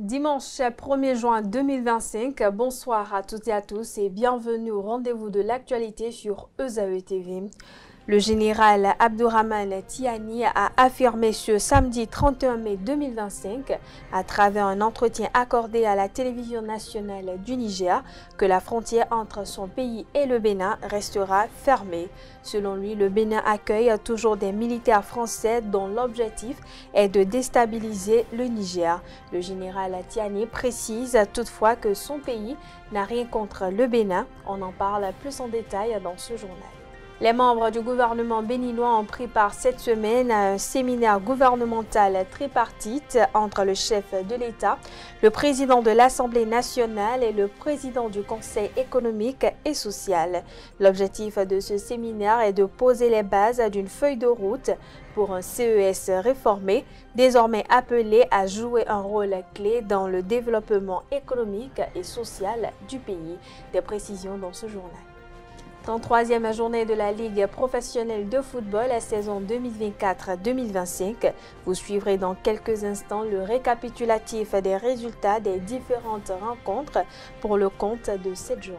Dimanche 1er juin 2025, bonsoir à toutes et à tous et bienvenue au rendez-vous de l'actualité sur ESAE TV. Le général Abdourahmane Tiani a affirmé ce samedi 31 mai 2025, à travers un entretien accordé à la télévision nationale du Niger, que la frontière entre son pays et le Bénin restera fermée. Selon lui, le Bénin accueille toujours des militaires français dont l'objectif est de déstabiliser le Niger. Le général Tiani précise toutefois que son pays n'a rien contre le Bénin. On en parle plus en détail dans ce journal. Les membres du gouvernement béninois ont pris part cette semaine à un séminaire gouvernemental tripartite entre le chef de l'État, le président de l'Assemblée nationale et le président du Conseil économique et social. L'objectif de ce séminaire est de poser les bases d'une feuille de route pour un CES réformé, désormais appelé à jouer un rôle clé dans le développement économique et social du pays. Des précisions dans ce journal. 33e journée de la Ligue professionnelle de football à saison 2024-2025. Vous suivrez dans quelques instants le récapitulatif des résultats des différentes rencontres pour le compte de cette journée.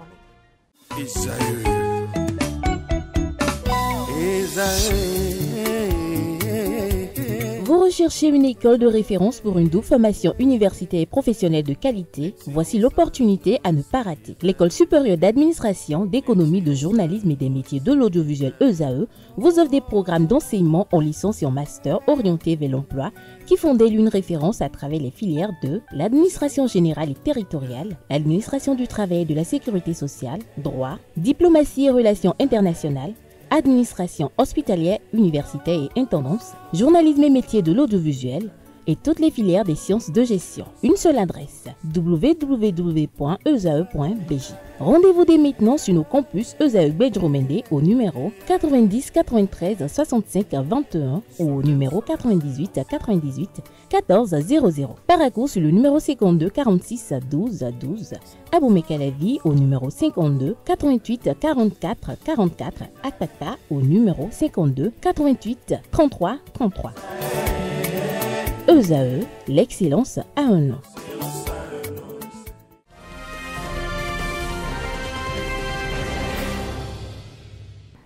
Vous recherchez une école de référence pour une double formation universitaire et professionnelle de qualité? Voici l'opportunité à ne pas rater. L'École supérieure d'administration, d'économie, de journalisme et des métiers de l'audiovisuel ESAE vous offre des programmes d'enseignement en licence et en master orientés vers l'emploi qui font d'elle une référence à travers les filières de l'administration générale et territoriale, l'administration du travail et de la sécurité sociale, droit, diplomatie et relations internationales, administration hospitalière, universitaire et intendance, journalisme et métiers de l'audiovisuel et toutes les filières des sciences de gestion. Une seule adresse, www.esae.bj. Rendez-vous dès maintenant sur nos campus ESAE Bedjromende au numéro 90 93 65 21 ou au numéro 98 98 14 00. Parakou sur le numéro 52 46 12 12. Aboumé-Calavi au numéro 52 88 44 44. Akpata au numéro 52 88 33 33. ESAE, l'excellence a un nom.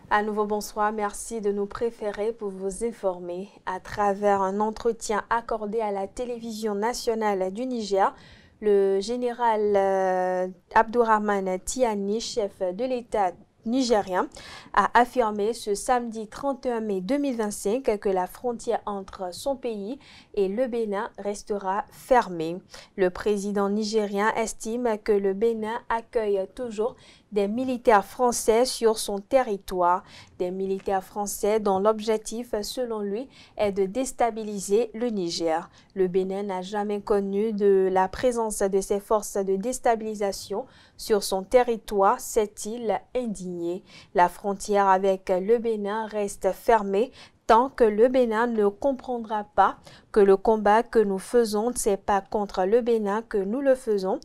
À nouveau, bonsoir. Merci de nous préférer pour vous informer. À travers un entretien accordé à la télévision nationale du Niger, le général Abdourahmane Tiani, chef de l'État nigérien, a affirmé ce samedi 31 mai 2025 que la frontière entre son pays et le Bénin restera fermée. Le président nigérien estime que le Bénin accueille toujours des militaires français sur son territoire, des militaires français dont l'objectif, selon lui, est de déstabiliser le Niger. Le Bénin n'a jamais connu de la présence de ces forces de déstabilisation sur son territoire, s'est-il indigné. La frontière avec le Bénin reste fermée tant que le Bénin ne comprendra pas que le combat que nous faisons, c'est pas contre le Bénin que nous le faisons,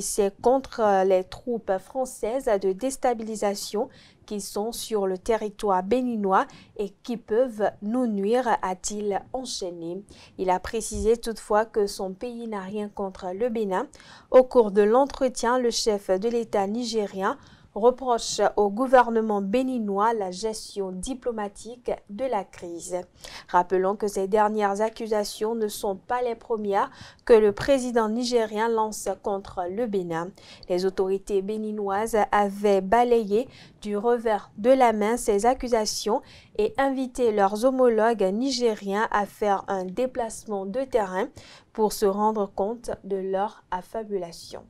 c'est contre les troupes françaises de déstabilisation qui sont sur le territoire béninois et qui peuvent nous nuire, a-t-il enchaîné. Il a précisé toutefois que son pays n'a rien contre le Bénin. Au cours de l'entretien, le chef de l'État nigérien reproche au gouvernement béninois la gestion diplomatique de la crise. Rappelons que ces dernières accusations ne sont pas les premières que le président nigérien lance contre le Bénin. Les autorités béninoises avaient balayé du revers de la main ces accusations et invité leurs homologues nigériens à faire un déplacement de terrain pour se rendre compte de leur affabulation.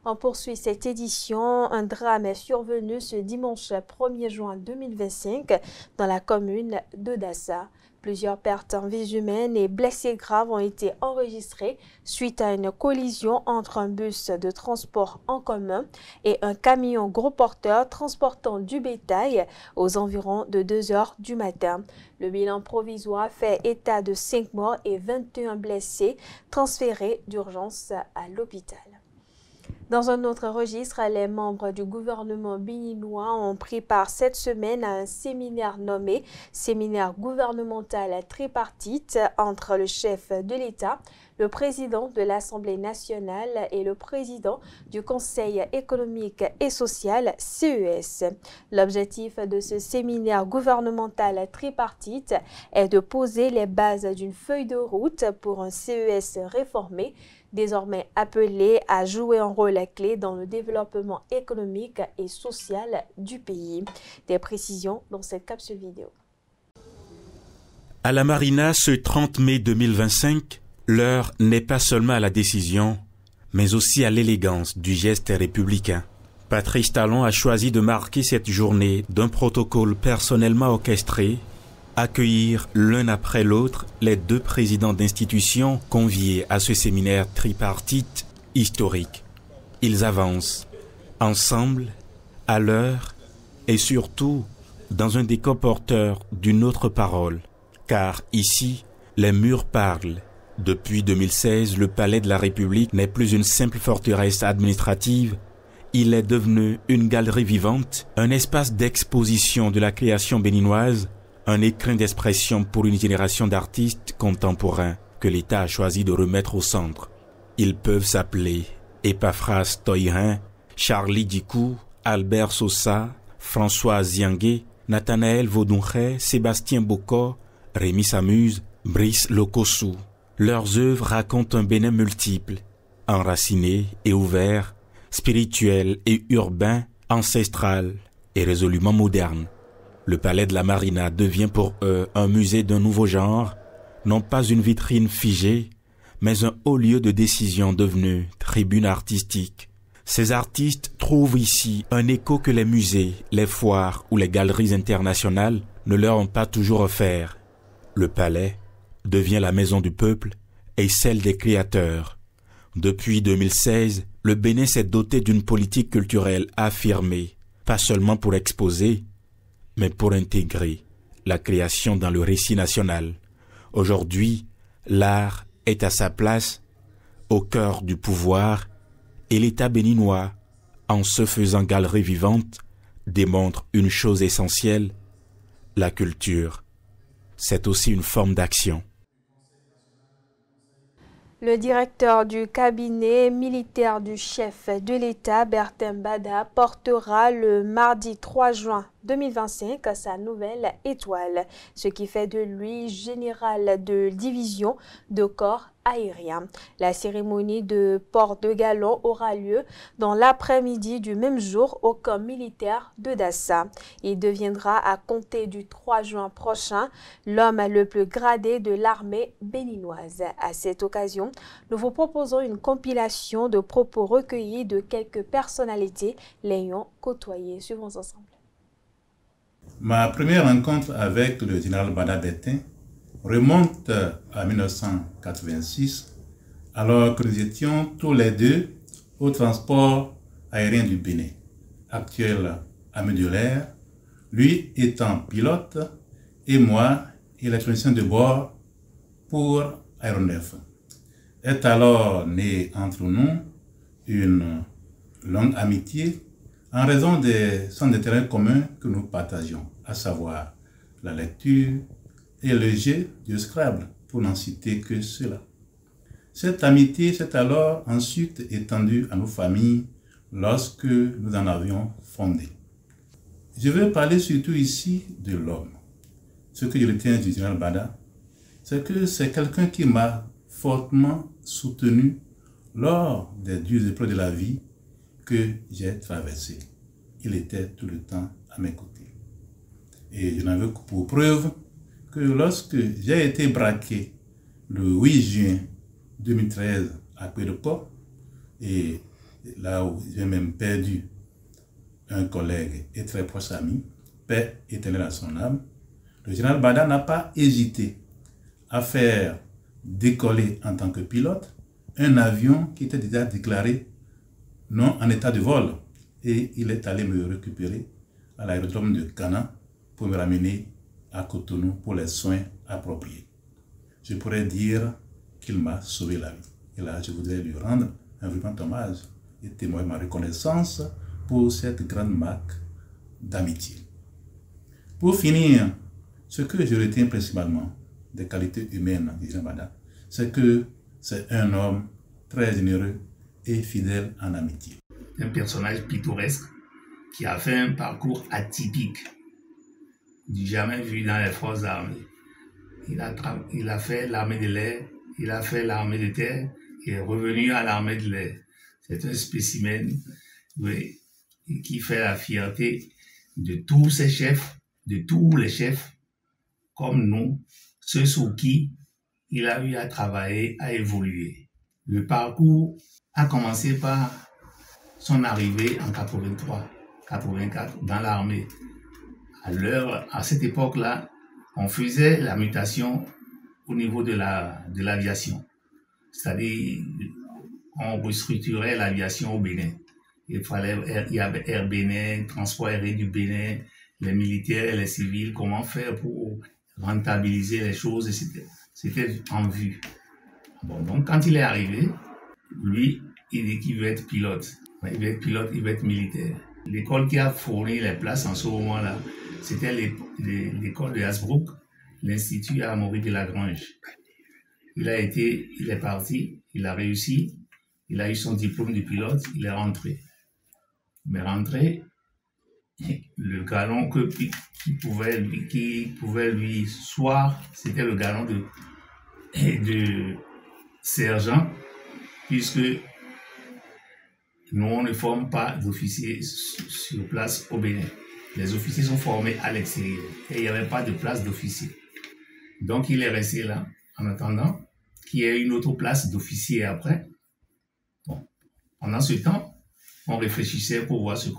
On poursuit cette édition. Un drame est survenu ce dimanche 1er juin 2025 dans la commune de Dassa. Plusieurs pertes en vies humaines et blessés graves ont été enregistrés suite à une collision entre un bus de transport en commun et un camion gros porteur transportant du bétail aux environs de 2 heures du matin. Le bilan provisoire fait état de 5 morts et 21 blessés transférés d'urgence à l'hôpital. Dans un autre registre, les membres du gouvernement béninois ont pris part cette semaine à un séminaire nommé Séminaire gouvernemental tripartite entre le chef de l'État, le président de l'Assemblée nationale et le président du Conseil économique et social, CES. L'objectif de ce séminaire gouvernemental tripartite est de poser les bases d'une feuille de route pour un CES réformé, désormais appelé à jouer un rôle clé dans le développement économique et social du pays. Des précisions dans cette capsule vidéo. À la Marina, ce 30 mai 2025, l'heure n'est pas seulement à la décision, mais aussi à l'élégance du geste républicain. Patrice Talon a choisi de marquer cette journée d'un protocole personnellement orchestré, accueillir l'un après l'autre les deux présidents d'institutions conviés à ce séminaire tripartite historique. Ils avancent, ensemble, à l'heure, et surtout dans un décor porteur d'une autre parole. Car ici, les murs parlent. Depuis 2016, le Palais de la République n'est plus une simple forteresse administrative. Il est devenu une galerie vivante, un espace d'exposition de la création béninoise, un écrin d'expression pour une génération d'artistes contemporains que l'État a choisi de remettre au centre. Ils peuvent s'appeler Epaphras Toirin, Charlie Dicou, Albert Sosa, François Ziangué, Nathanaël Vaudounchet, Sébastien Bocor, Rémi Samuse, Brice Lokossou. Leurs œuvres racontent un Bénin multiple, enraciné et ouvert, spirituel et urbain, ancestral et résolument moderne. Le Palais de la Marina devient pour eux un musée d'un nouveau genre, non pas une vitrine figée, mais un haut lieu de décision devenu tribune artistique. Ces artistes trouvent ici un écho que les musées, les foires ou les galeries internationales ne leur ont pas toujours offert. Le Palais devient la maison du peuple et celle des créateurs. Depuis 2016, le Bénin s'est doté d'une politique culturelle affirmée, pas seulement pour exposer, mais pour intégrer la création dans le récit national. Aujourd'hui, l'art est à sa place, au cœur du pouvoir, et l'État béninois, en se faisant galerie vivante, démontre une chose essentielle, la culture. C'est aussi une forme d'action. Le directeur du cabinet militaire du chef de l'État, Bertin Bada, portera le mardi 3 juin 2025 sa nouvelle étoile, ce qui fait de lui général de division de corps aérien. La cérémonie de port de galon aura lieu dans l'après-midi du même jour au camp militaire de Dassa. Il deviendra à compter du 3 juin prochain l'homme le plus gradé de l'armée béninoise. À cette occasion, nous vous proposons une compilation de propos recueillis de quelques personnalités l'ayant côtoyé. Suivons ensemble. Ma première rencontre avec le général Bada Bertin remonte à 1986, alors que nous étions tous les deux au transport aérien du Bénin, actuel ami de l'air, lui étant pilote et moi électronicien de bord pour Aéronef. Est alors née entre nous une longue amitié en raison des centres d'intérêt communs que nous partageons, à savoir la lecture et le jeu du Scrabble, pour n'en citer que cela. Cette amitié s'est alors ensuite étendue à nos familles lorsque nous en avions fondé. Je veux parler surtout ici de l'homme. Ce que je retiens du général Bada, c'est que c'est quelqu'un qui m'a fortement soutenu lors des dures épreuves de la vie que j'ai traversées. Il était tout le temps à mes côtés. Et je n'en veux que pour preuve que lorsque j'ai été braqué le 8 juin 2013 à Pédoport, et là où j'ai même perdu un collègue et très proche ami, paix éternelle à son âme, le général Bada n'a pas hésité à faire décoller en tant que pilote un avion qui était déjà déclaré non en état de vol. Et il est allé me récupérer à l'aérodrome de Cana pour me ramener à Cotonou pour les soins appropriés. Je pourrais dire qu'il m'a sauvé la vie. Et là, je voudrais lui rendre un vibrant hommage et témoigner ma reconnaissance pour cette grande marque d'amitié. Pour finir, ce que je retiens principalement des qualités humaines du général Bada, c'est que c'est un homme très généreux et fidèle en amitié. Un personnage pittoresque qui a fait un parcours atypique, du jamais vu dans les forces armées. Il a fait l'armée de l'air, il a fait l'armée de terre, il est revenu à l'armée de l'air. C'est un spécimen, oui, qui fait la fierté de tous ses chefs, de tous les chefs, comme nous, ceux sous qui il a eu à travailler, à évoluer. Le parcours a commencé par son arrivée en 83, 84 dans l'armée. À cette époque-là, on faisait la mutation au niveau de l'aviation. C'est-à-dire, on restructurait l'aviation au Bénin. Il y avait Air Bénin, Transport aérien du Bénin, les militaires et les civils, comment faire pour rentabiliser les choses, c'était en vue. Bon, donc quand il est arrivé, lui, il dit qu'il veut être pilote. Il veut être pilote, il veut être militaire. L'école qui a fourni les places en ce moment-là, c'était l'école de Hasbrook, l'Institut Amaury de Lagrange. Il est parti, il a réussi, il a eu son diplôme de pilote, il est rentré. Mais rentré, le galon qui pouvait lui soir, c'était le galon de sergent, puisque nous, on ne forme pas d'officiers sur place au Bénin. Les officiers sont formés à l'extérieur et il n'y avait pas de place d'officier. Donc, il est resté là en attendant qu'il y ait une autre place d'officier après. Bon. Pendant ce temps, on réfléchissait pour voir ce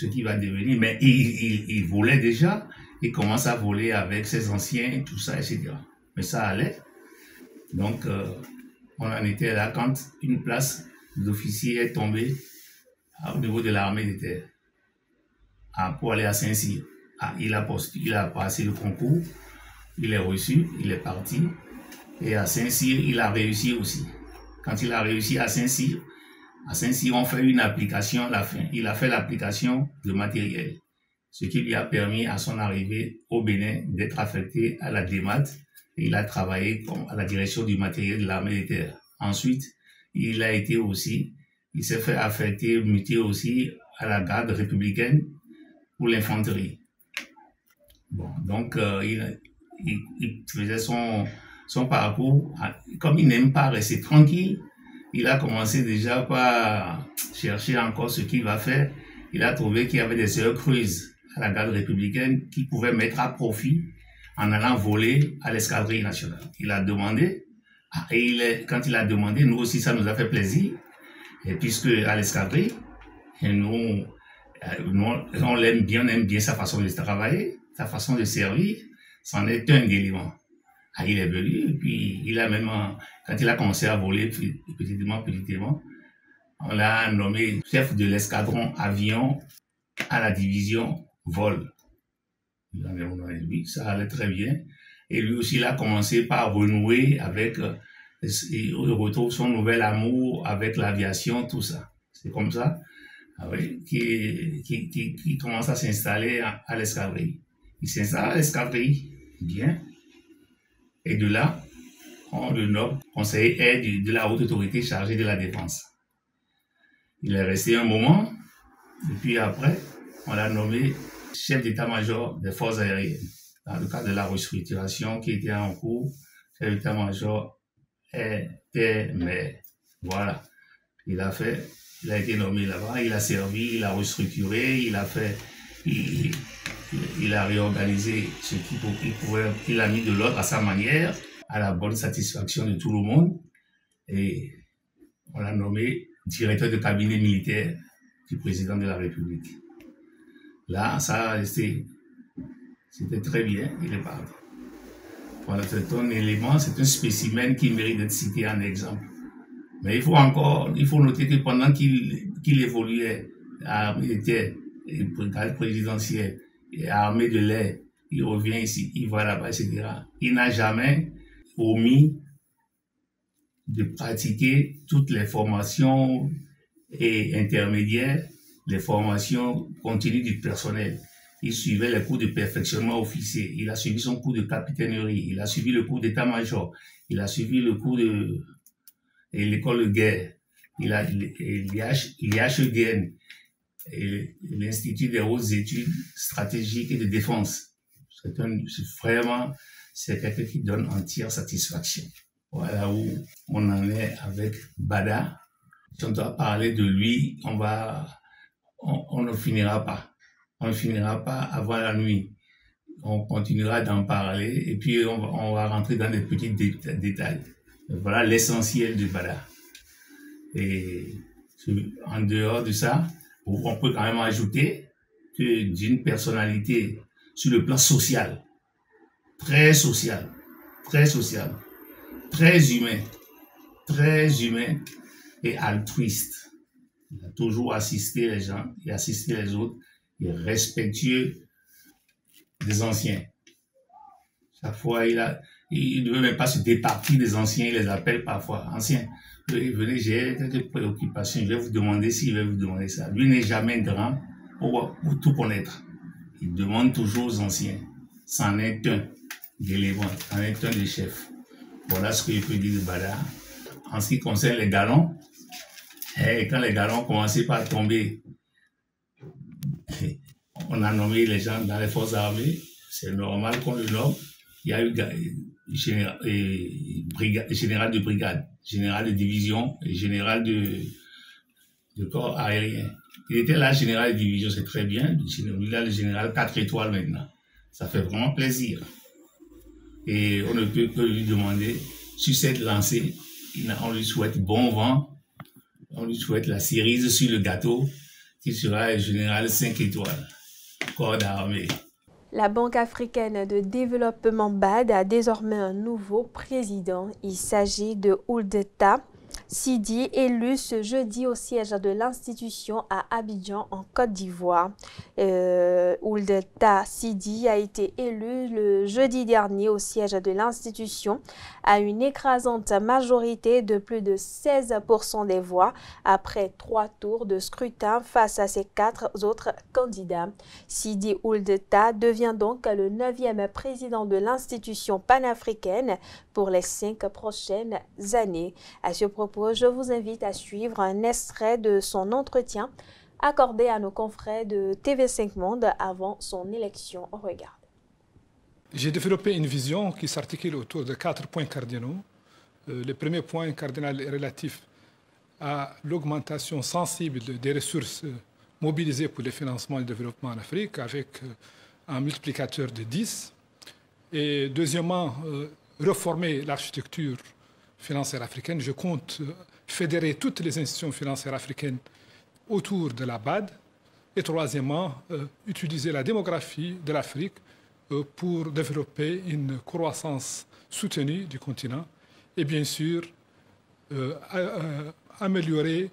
qui va devenir. Mais il volait déjà. Il commence à voler avec ses anciens, tout ça, etc. Mais ça allait. Donc, on en était là quand une place d'officier est tombée au niveau de l'armée de terre pour aller à Saint-Cyr. Il a passé le concours, il est reçu, il est parti. Et à Saint-Cyr, il a réussi aussi. Quand il a réussi à Saint-Cyr, on fait une application à la fin. Il a fait l'application de matériel, ce qui lui a permis à son arrivée au Bénin d'être affecté à la DEMAT. Et il a travaillé à la direction du matériel de l'armée de terre. Ensuite, il s'est fait affecter, muter aussi à la garde républicaine pour l'infanterie. Bon, donc il faisait son parcours. Comme il n'aime pas rester tranquille, il a commencé déjà par chercher encore ce qu'il va faire. Il a trouvé qu'il y avait des heures creuses à la garde républicaine qu'il pouvait mettre à profit en allant voler à l'escadrille nationale. Il a demandé, quand il a demandé, nous aussi ça nous a fait plaisir, et puisque à l'escadrille, nous on l'aime bien, on aime bien sa façon de travailler, sa façon de servir, c'en est un élément. Il est venu, et puis quand il a commencé à voler petitement, on l'a nommé chef de l'escadron avion à la division vol. Ça allait très bien. Et lui aussi, il a commencé par renouer il retrouve son nouvel amour avec l'aviation, tout ça. C'est comme ça qu'il commence à s'installer à l'escadrille. Il s'installe à l'escadrille, bien. Et de là, on le nomme conseiller aide de la haute autorité chargée de la défense. Il est resté un moment, et puis après, on l'a nommé chef d'état-major des forces aériennes. Dans le cadre de la restructuration qui était en cours, chef d'état-major était maire. Voilà. Il a été nommé là-bas, il a servi, il a restructuré, il a réorganisé ce qu'il pouvait, il a mis de l'ordre à sa manière, à la bonne satisfaction de tout le monde. Et on l'a nommé directeur de cabinet militaire du président de la République. Là, ça a resté. C'était très bien, il est parti. Voilà, c'est un élément, c'est un spécimen qui mérite d'être cité en exemple. Mais il faut noter que pendant qu'il évoluait à l'armée de terre, brigade présidentielle, et à l'armée de l'air, il revient ici, il va là-bas, etc. Il n'a jamais omis de pratiquer toutes les formations et intermédiaire, les formations continues du personnel. Il suivait les cours de perfectionnement officier. Il a suivi son cours de capitainerie. Il a suivi le cours d'état-major. Il a suivi le cours de l'école de guerre. Il a l'IHEGN, l'Institut des hautes études stratégiques et de défense. C'est quelqu'un qui donne entière satisfaction. Voilà où on en est avec Bada. Si on doit parler de lui, on ne finira pas. On ne finira pas avant la nuit. On continuera d'en parler et puis on va rentrer dans des petits détails. Voilà l'essentiel de Bada. Et en dehors de ça, on peut quand même ajouter que d'une personnalité sur le plan social, très social, très humain et altruiste. Il a toujours assisté les gens et assisté les autres. Il est respectueux des anciens. Chaque fois, il ne veut même pas se départir des anciens, il les appelle parfois anciens. Venez, j'ai quelques préoccupations, je vais vous demander ci, je vais vous demander ça. Lui n'est jamais grand pour tout connaître. Il demande toujours aux anciens. C'en est un d'élément, c'en est un de chef. Voilà ce que je peux dire de Bada. En ce qui concerne les galons, quand les galons commençaient par tomber, on a nommé les gens dans les forces armées. C'est normal qu'on le nomme. Il y a eu général de brigade, général de division et général de corps aérien. Il était là, général de division, c'est très bien. Il a le général 4 étoiles maintenant. Ça fait vraiment plaisir. Et on ne peut que lui demander, sur cette lancée, on lui souhaite bon vent. On lui souhaite la cerise sur le gâteau, qui sera le général 5 étoiles, corps d'armée. La Banque africaine de développement BAD a désormais un nouveau président. Il s'agit de Ouldeta Sidi, élu ce jeudi au siège de l'institution à Abidjan, en Côte d'Ivoire. Ouldeta Sidi a été élu le jeudi dernier au siège de l'institution à une écrasante majorité de plus de 16% des voix après 3 tours de scrutin face à ses 4 autres candidats. Sidi Ouldeta devient donc le 9e président de l'institution panafricaine pour les 5 prochaines années. À ce propos, je vous invite à suivre un extrait de son entretien accordé à nos confrères de TV5 Monde avant son élection. On regarde. J'ai développé une vision qui s'articule autour de 4 points cardinaux. Le premier point cardinal est relatif à l'augmentation sensible des ressources mobilisées pour le financement et le développement en Afrique avec un multiplicateur de 10. Et deuxièmement, reformer l'architecture financière africaine. Je compte fédérer toutes les institutions financières africaines autour de la BAD. Et troisièmement, utiliser la démographie de l'Afrique pour développer une croissance soutenue du continent et bien sûr améliorer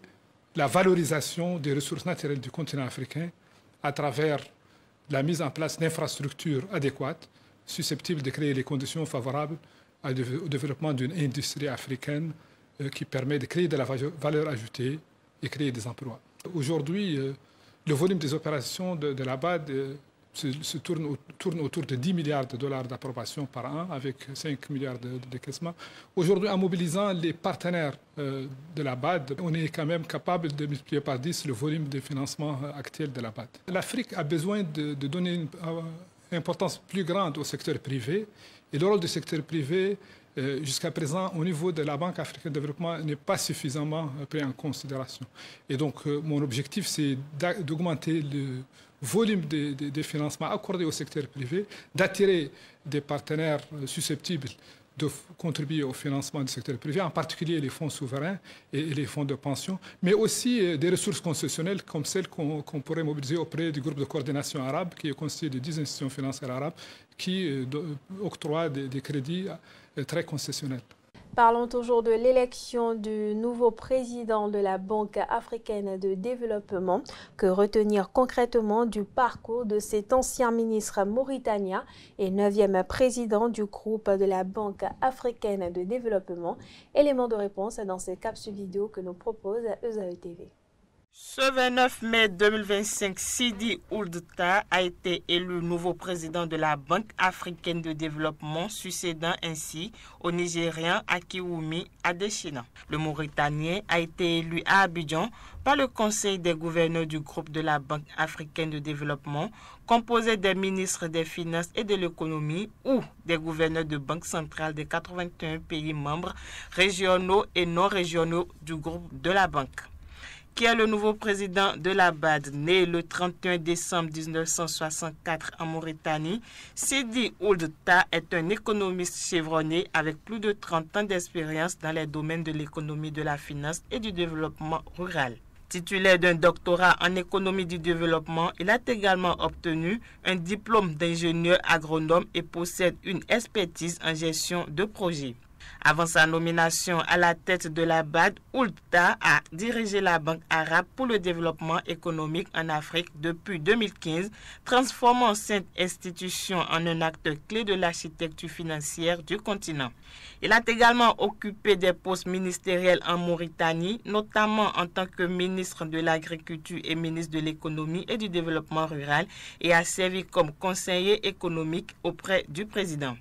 la valorisation des ressources naturelles du continent africain à travers la mise en place d'infrastructures adéquates susceptibles de créer les conditions favorables au développement d'une industrie africaine qui permet de créer de la valeur ajoutée et créer des emplois. Aujourd'hui, le volume des opérations de la BAD se tourne autour de 10 milliards de dollars d'approbation par an, avec 5 milliards de décaissements. Aujourd'hui, en mobilisant les partenaires de la BAD, on est quand même capable de multiplier par 10 le volume de financement actuel de la BAD. L'Afrique a besoin de donner une importance plus grande au secteur privé, et le rôle du secteur privé, jusqu'à présent, au niveau de la Banque africaine de développement, n'est pas suffisamment pris en considération. Et donc, mon objectif, c'est d'augmenter le volume des financements accordés au secteur privé, d'attirer des partenaires susceptibles de contribuer au financement du secteur privé, en particulier les fonds souverains et les fonds de pension, mais aussi des ressources concessionnelles comme celles qu'on pourrait mobiliser auprès du groupe de coordination arabe, qui est constitué de 10 institutions financières arabes qui octroient des crédits très concessionnels. Parlons toujours de l'élection du nouveau président de la Banque africaine de développement. Que retenir concrètement du parcours de cet ancien ministre mauritanien et 9e président du groupe de la Banque africaine de développement? Élément de réponse dans cette capsule vidéo que nous propose ESAE TV. Ce 29 mai 2025, Sidi Ould Tah a été élu nouveau président de la Banque africaine de développement, succédant ainsi au Nigérian Akiwumi Adesina. Le Mauritanien a été élu à Abidjan par le Conseil des gouverneurs du groupe de la Banque africaine de développement, composé des ministres des Finances et de l'Économie ou des gouverneurs de banques centrales des 81 pays membres régionaux et non régionaux du groupe de la banque. Qui est le nouveau président de la BAD, né le 31 décembre 1964 en Mauritanie. Sidi Ould Tah est un économiste chevronné avec plus de 30 ans d'expérience dans les domaines de l'économie, de la finance et du développement rural. Titulaire d'un doctorat en économie du développement, il a également obtenu un diplôme d'ingénieur agronome et possède une expertise en gestion de projet. Avant sa nomination à la tête de la BAD, Ould Tah a dirigé la Banque arabe pour le développement économique en Afrique depuis 2015, transformant cette institution en un acteur clé de l'architecture financière du continent. Il a également occupé des postes ministériels en Mauritanie, notamment en tant que ministre de l'Agriculture et ministre de l'Économie et du Développement rural, et a servi comme conseiller économique auprès du président.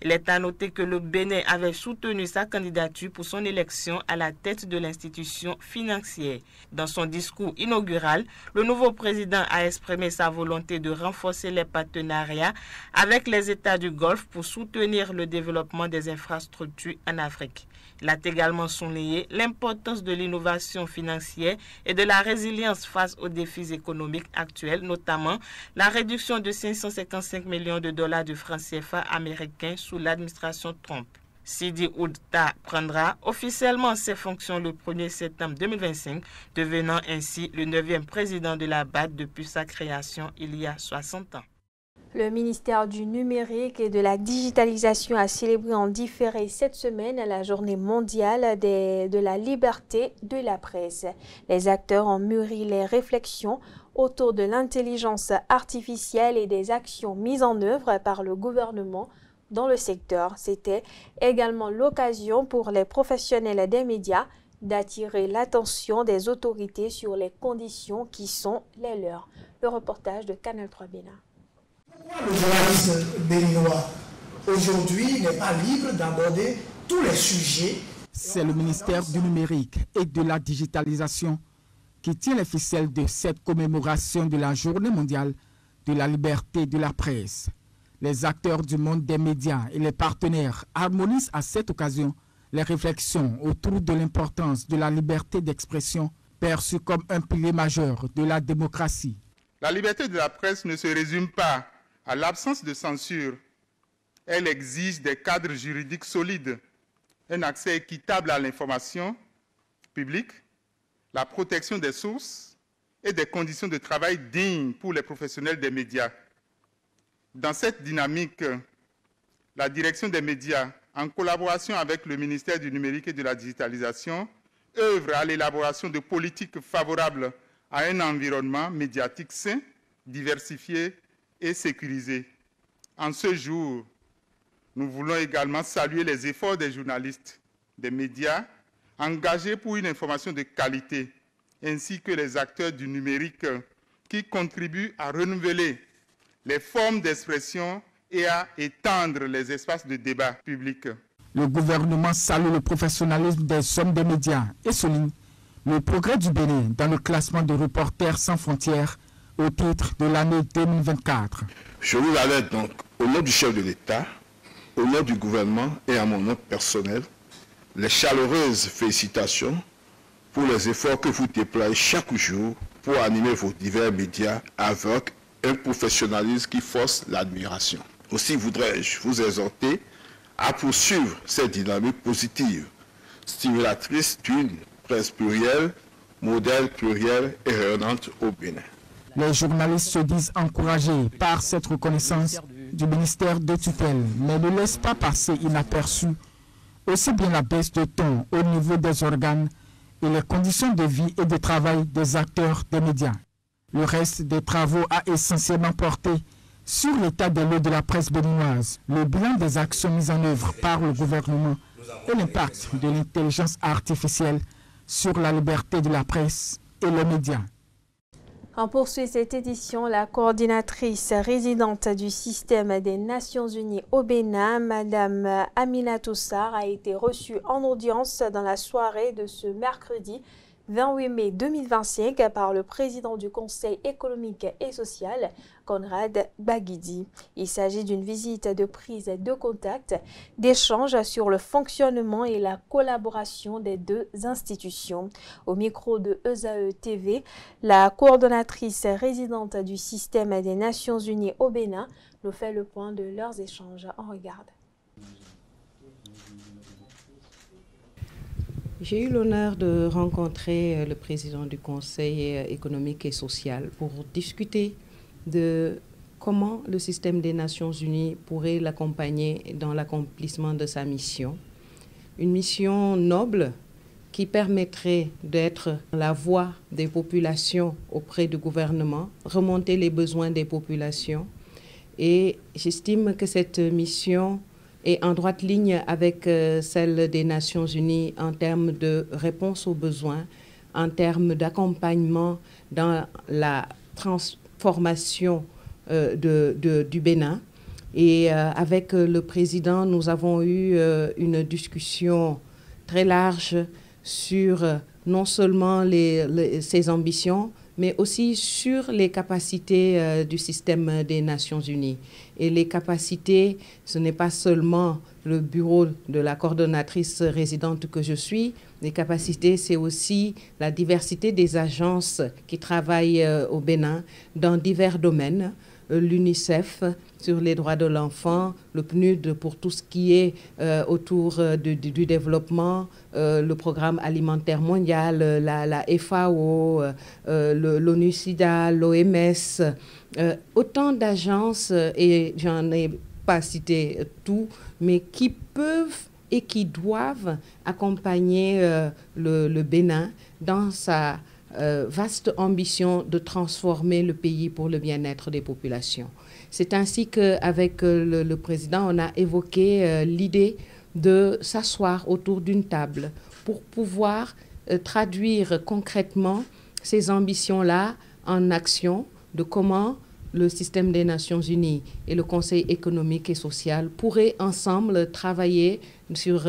Il est à noter que le Bénin avait soutenu sa candidature pour son élection à la tête de l'institution financière. Dans son discours inaugural, le nouveau président a exprimé sa volonté de renforcer les partenariats avec les États du Golfe pour soutenir le développement des infrastructures en Afrique. Il a également souligné l'importance de l'innovation financière et de la résilience face aux défis économiques actuels, notamment la réduction de 555 millions de dollars de francs CFA américains sous l'administration Trump. Sidi Ould Tah prendra officiellement ses fonctions le 1er septembre 2025, devenant ainsi le 9e président de la BAD depuis sa création il y a 60 ans. Le ministère du Numérique et de la Digitalisation a célébré en différé cette semaine la journée mondiale de la liberté de la presse. Les acteurs ont mûri les réflexions autour de l'intelligence artificielle et des actions mises en œuvre par le gouvernement dans le secteur. C'était également l'occasion pour les professionnels des médias d'attirer l'attention des autorités sur les conditions qui sont les leurs. Le reportage de Canal 3 Bénin. Le journaliste béninois aujourd'hui n'est pas libre d'aborder tous les sujets. C'est le ministère du Numérique et de la Digitalisation qui tient les ficelles de cette commémoration de la Journée mondiale de la liberté de la presse. Les acteurs du monde des médias et les partenaires harmonisent à cette occasion les réflexions autour de l'importance de la liberté d'expression perçue comme un pilier majeur de la démocratie. La liberté de la presse ne se résume pas à l'absence de censure. Elle exige des cadres juridiques solides, un accès équitable à l'information publique, la protection des sources et des conditions de travail dignes pour les professionnels des médias. Dans cette dynamique, la direction des médias, en collaboration avec le ministère du Numérique et de la Digitalisation, œuvre à l'élaboration de politiques favorables à un environnement médiatique sain, diversifié et sécurisé. En ce jour, nous voulons également saluer les efforts des journalistes, des médias, engagés pour une information de qualité, ainsi que les acteurs du numérique qui contribuent à renouveler les formes d'expression et à étendre les espaces de débat public. Le gouvernement salue le professionnalisme des hommes des médias et souligne le progrès du Bénin dans le classement de Reporters sans frontières au titre de l'année 2024. Je vous alerte donc au nom du chef de l'État, au nom du gouvernement et à mon nom personnel, les chaleureuses félicitations pour les efforts que vous déployez chaque jour pour animer vos divers médias avec un professionnalisme qui force l'admiration. Aussi voudrais-je vous exhorter à poursuivre cette dynamique positive, stimulatrice d'une presse plurielle, modèle pluriel et rayonnante au Bénin. Les journalistes se disent encouragés par cette reconnaissance du ministère de tutelle, mais ne laissent pas passer inaperçu aussi bien la baisse de ton au niveau des organes et les conditions de vie et de travail des acteurs des médias. Le reste des travaux a essentiellement porté sur l'état des lieux de la presse béninoise, le bilan des actions mises en œuvre par le gouvernement et l'impact de l'intelligence artificielle sur la liberté de la presse et les médias. On poursuit cette édition. La coordinatrice résidente du système des Nations Unies au Bénin, Madame Aminatou Sarr, a été reçue en audience dans la soirée de ce mercredi 28 mai 2025 par le président du Conseil économique et social, Conrad Baguidi. Il s'agit d'une visite de prise de contact, d'échange sur le fonctionnement et la collaboration des deux institutions. Au micro de ESAE TV, la coordonnatrice résidente du système des Nations Unies au Bénin nous fait le point de leurs échanges. On regarde. J'ai eu l'honneur de rencontrer le président du Conseil économique et social pour discuter de comment le système des Nations Unies pourrait l'accompagner dans l'accomplissement de sa mission. Une mission noble qui permettrait d'être la voix des populations auprès du gouvernement, remonter les besoins des populations. Et j'estime que cette mission est en droite ligne avec celle des Nations Unies en termes de réponse aux besoins, en termes d'accompagnement dans la transformation du Bénin. Et avec le président, nous avons eu une discussion très large sur non seulement ses ambitions, mais aussi sur les capacités du système des Nations Unies. Et les capacités, ce n'est pas seulement le bureau de la coordonnatrice résidente que je suis. Les capacités, c'est aussi la diversité des agences qui travaillent au Bénin dans divers domaines. L'UNICEF sur les droits de l'enfant, le PNUD pour tout ce qui est autour du développement, le programme alimentaire mondial, la FAO, l'ONU-SIDA, l'OMS, autant d'agences, et j'en ai pas cité tout, mais qui peuvent et qui doivent accompagner le Bénin dans sa vaste ambition de transformer le pays pour le bien-être des populations. C'est ainsi qu'avec le président, on a évoqué l'idée de s'asseoir autour d'une table pour pouvoir traduire concrètement ces ambitions-là en action, de comment le système des Nations Unies et le Conseil économique et social pourraient ensemble travailler sur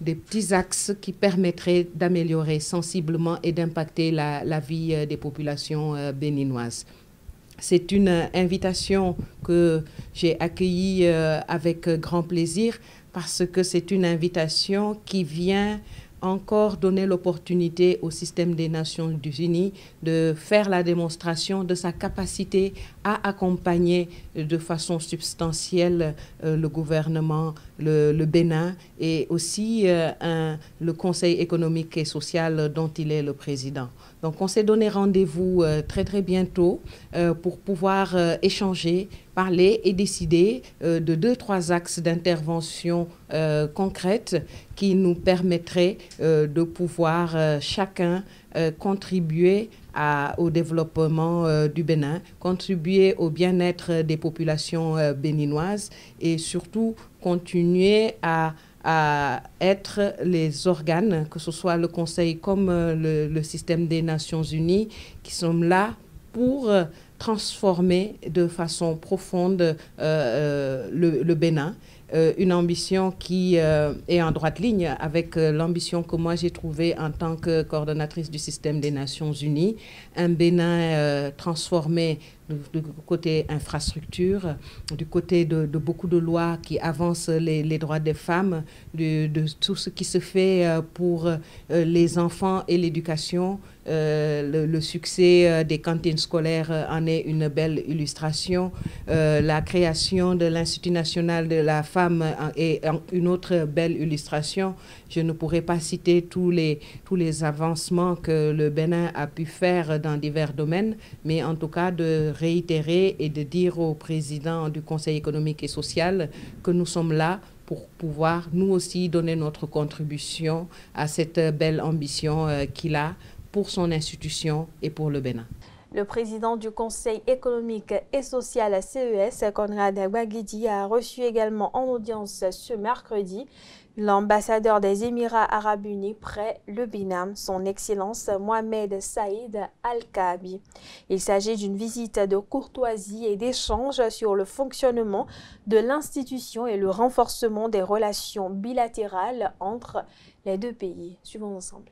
des petits axes qui permettraient d'améliorer sensiblement et d'impacter la vie des populations béninoises. C'est une invitation que j'ai accueillie avec grand plaisir parce que c'est une invitation qui vient encore donner l'opportunité au système des Nations Unies de faire la démonstration de sa capacité à accompagner de façon substantielle le gouvernement, le Bénin et aussi le Conseil économique et social dont il est le président. Donc on s'est donné rendez-vous très très bientôt pour pouvoir échanger, parler et décider de 2-3 axes d'intervention concrètes qui nous permettraient de pouvoir chacun contribuer au développement du Bénin, contribuer au bien-être des populations béninoises et surtout continuer à être les organes, que ce soit le Conseil comme le système des Nations Unies, qui sont là pour transformer de façon profonde le Bénin. Une ambition qui est en droite ligne avec l'ambition que moi j'ai trouvée en tant que coordonnatrice du système des Nations Unies. Un Bénin transformé du côté infrastructure, du côté de beaucoup de lois qui avancent les droits des femmes, de tout ce qui se fait pour les enfants et l'éducation. Le succès des cantines scolaires en est une belle illustration. La création de l'Institut national de la femme est une autre belle illustration. Je ne pourrais pas citer tous les avancements que le Bénin a pu faire dans divers domaines, mais en tout cas de réitérer et de dire au président du Conseil économique et social que nous sommes là pour pouvoir nous aussi donner notre contribution à cette belle ambition qu'il a pour son institution et pour le Bénin. Le président du Conseil économique et social CES, Conrad Baguidi, a reçu également en audience ce mercredi L'ambassadeur des Émirats arabes unis près le Bénin, son Excellence Mohamed Saïd Al-Kaabi. Il s'agit d'une visite de courtoisie et d'échange sur le fonctionnement de l'institution et le renforcement des relations bilatérales entre les deux pays. Suivons ensemble.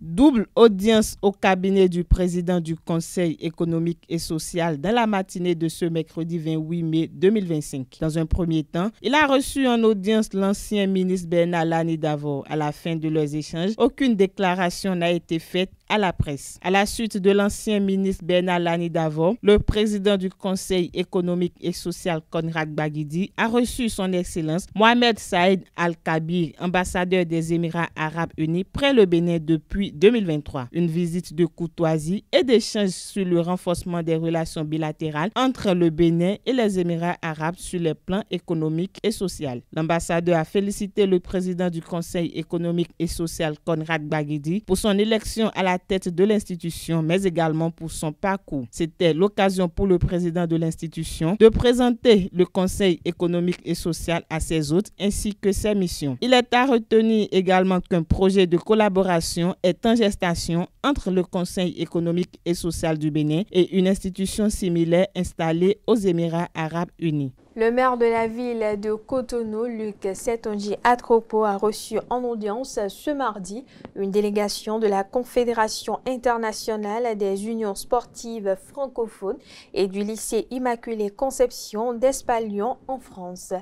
Double audience au cabinet du président du Conseil économique et social dans la matinée de ce mercredi 28 mai 2025. Dans un premier temps, il a reçu en audience l'ancien ministre Bernard Lani Davor. À la fin de leurs échanges, aucune déclaration n'a été faite à la presse. À la suite de l'ancien ministre Bernard Lani Davor, le président du Conseil économique et social Conrad Baguidi a reçu son Excellence Mohamed Saïd Al-Kaabi, ambassadeur des Émirats arabes unis près le Bénin depuis 2023. Une visite de courtoisie et d'échange sur le renforcement des relations bilatérales entre le Bénin et les Émirats arabes sur les plans économiques et social. L'ambassadeur a félicité le président du Conseil économique et social Conrad Baguidi pour son élection à la tête de l'institution, mais également pour son parcours. C'était l'occasion pour le président de l'institution de présenter le Conseil économique et social à ses hôtes ainsi que ses missions. Il est à retenir également qu'un projet de collaboration est en gestation entre le Conseil économique et social du Bénin et une institution similaire installée aux Émirats arabes unis. Le maire de la ville de Cotonou, Luc Setonji Atropo, a reçu en audience ce mardi une délégation de la Confédération internationale des unions sportives francophones et du lycée Immaculée Conception d'Espalion en France.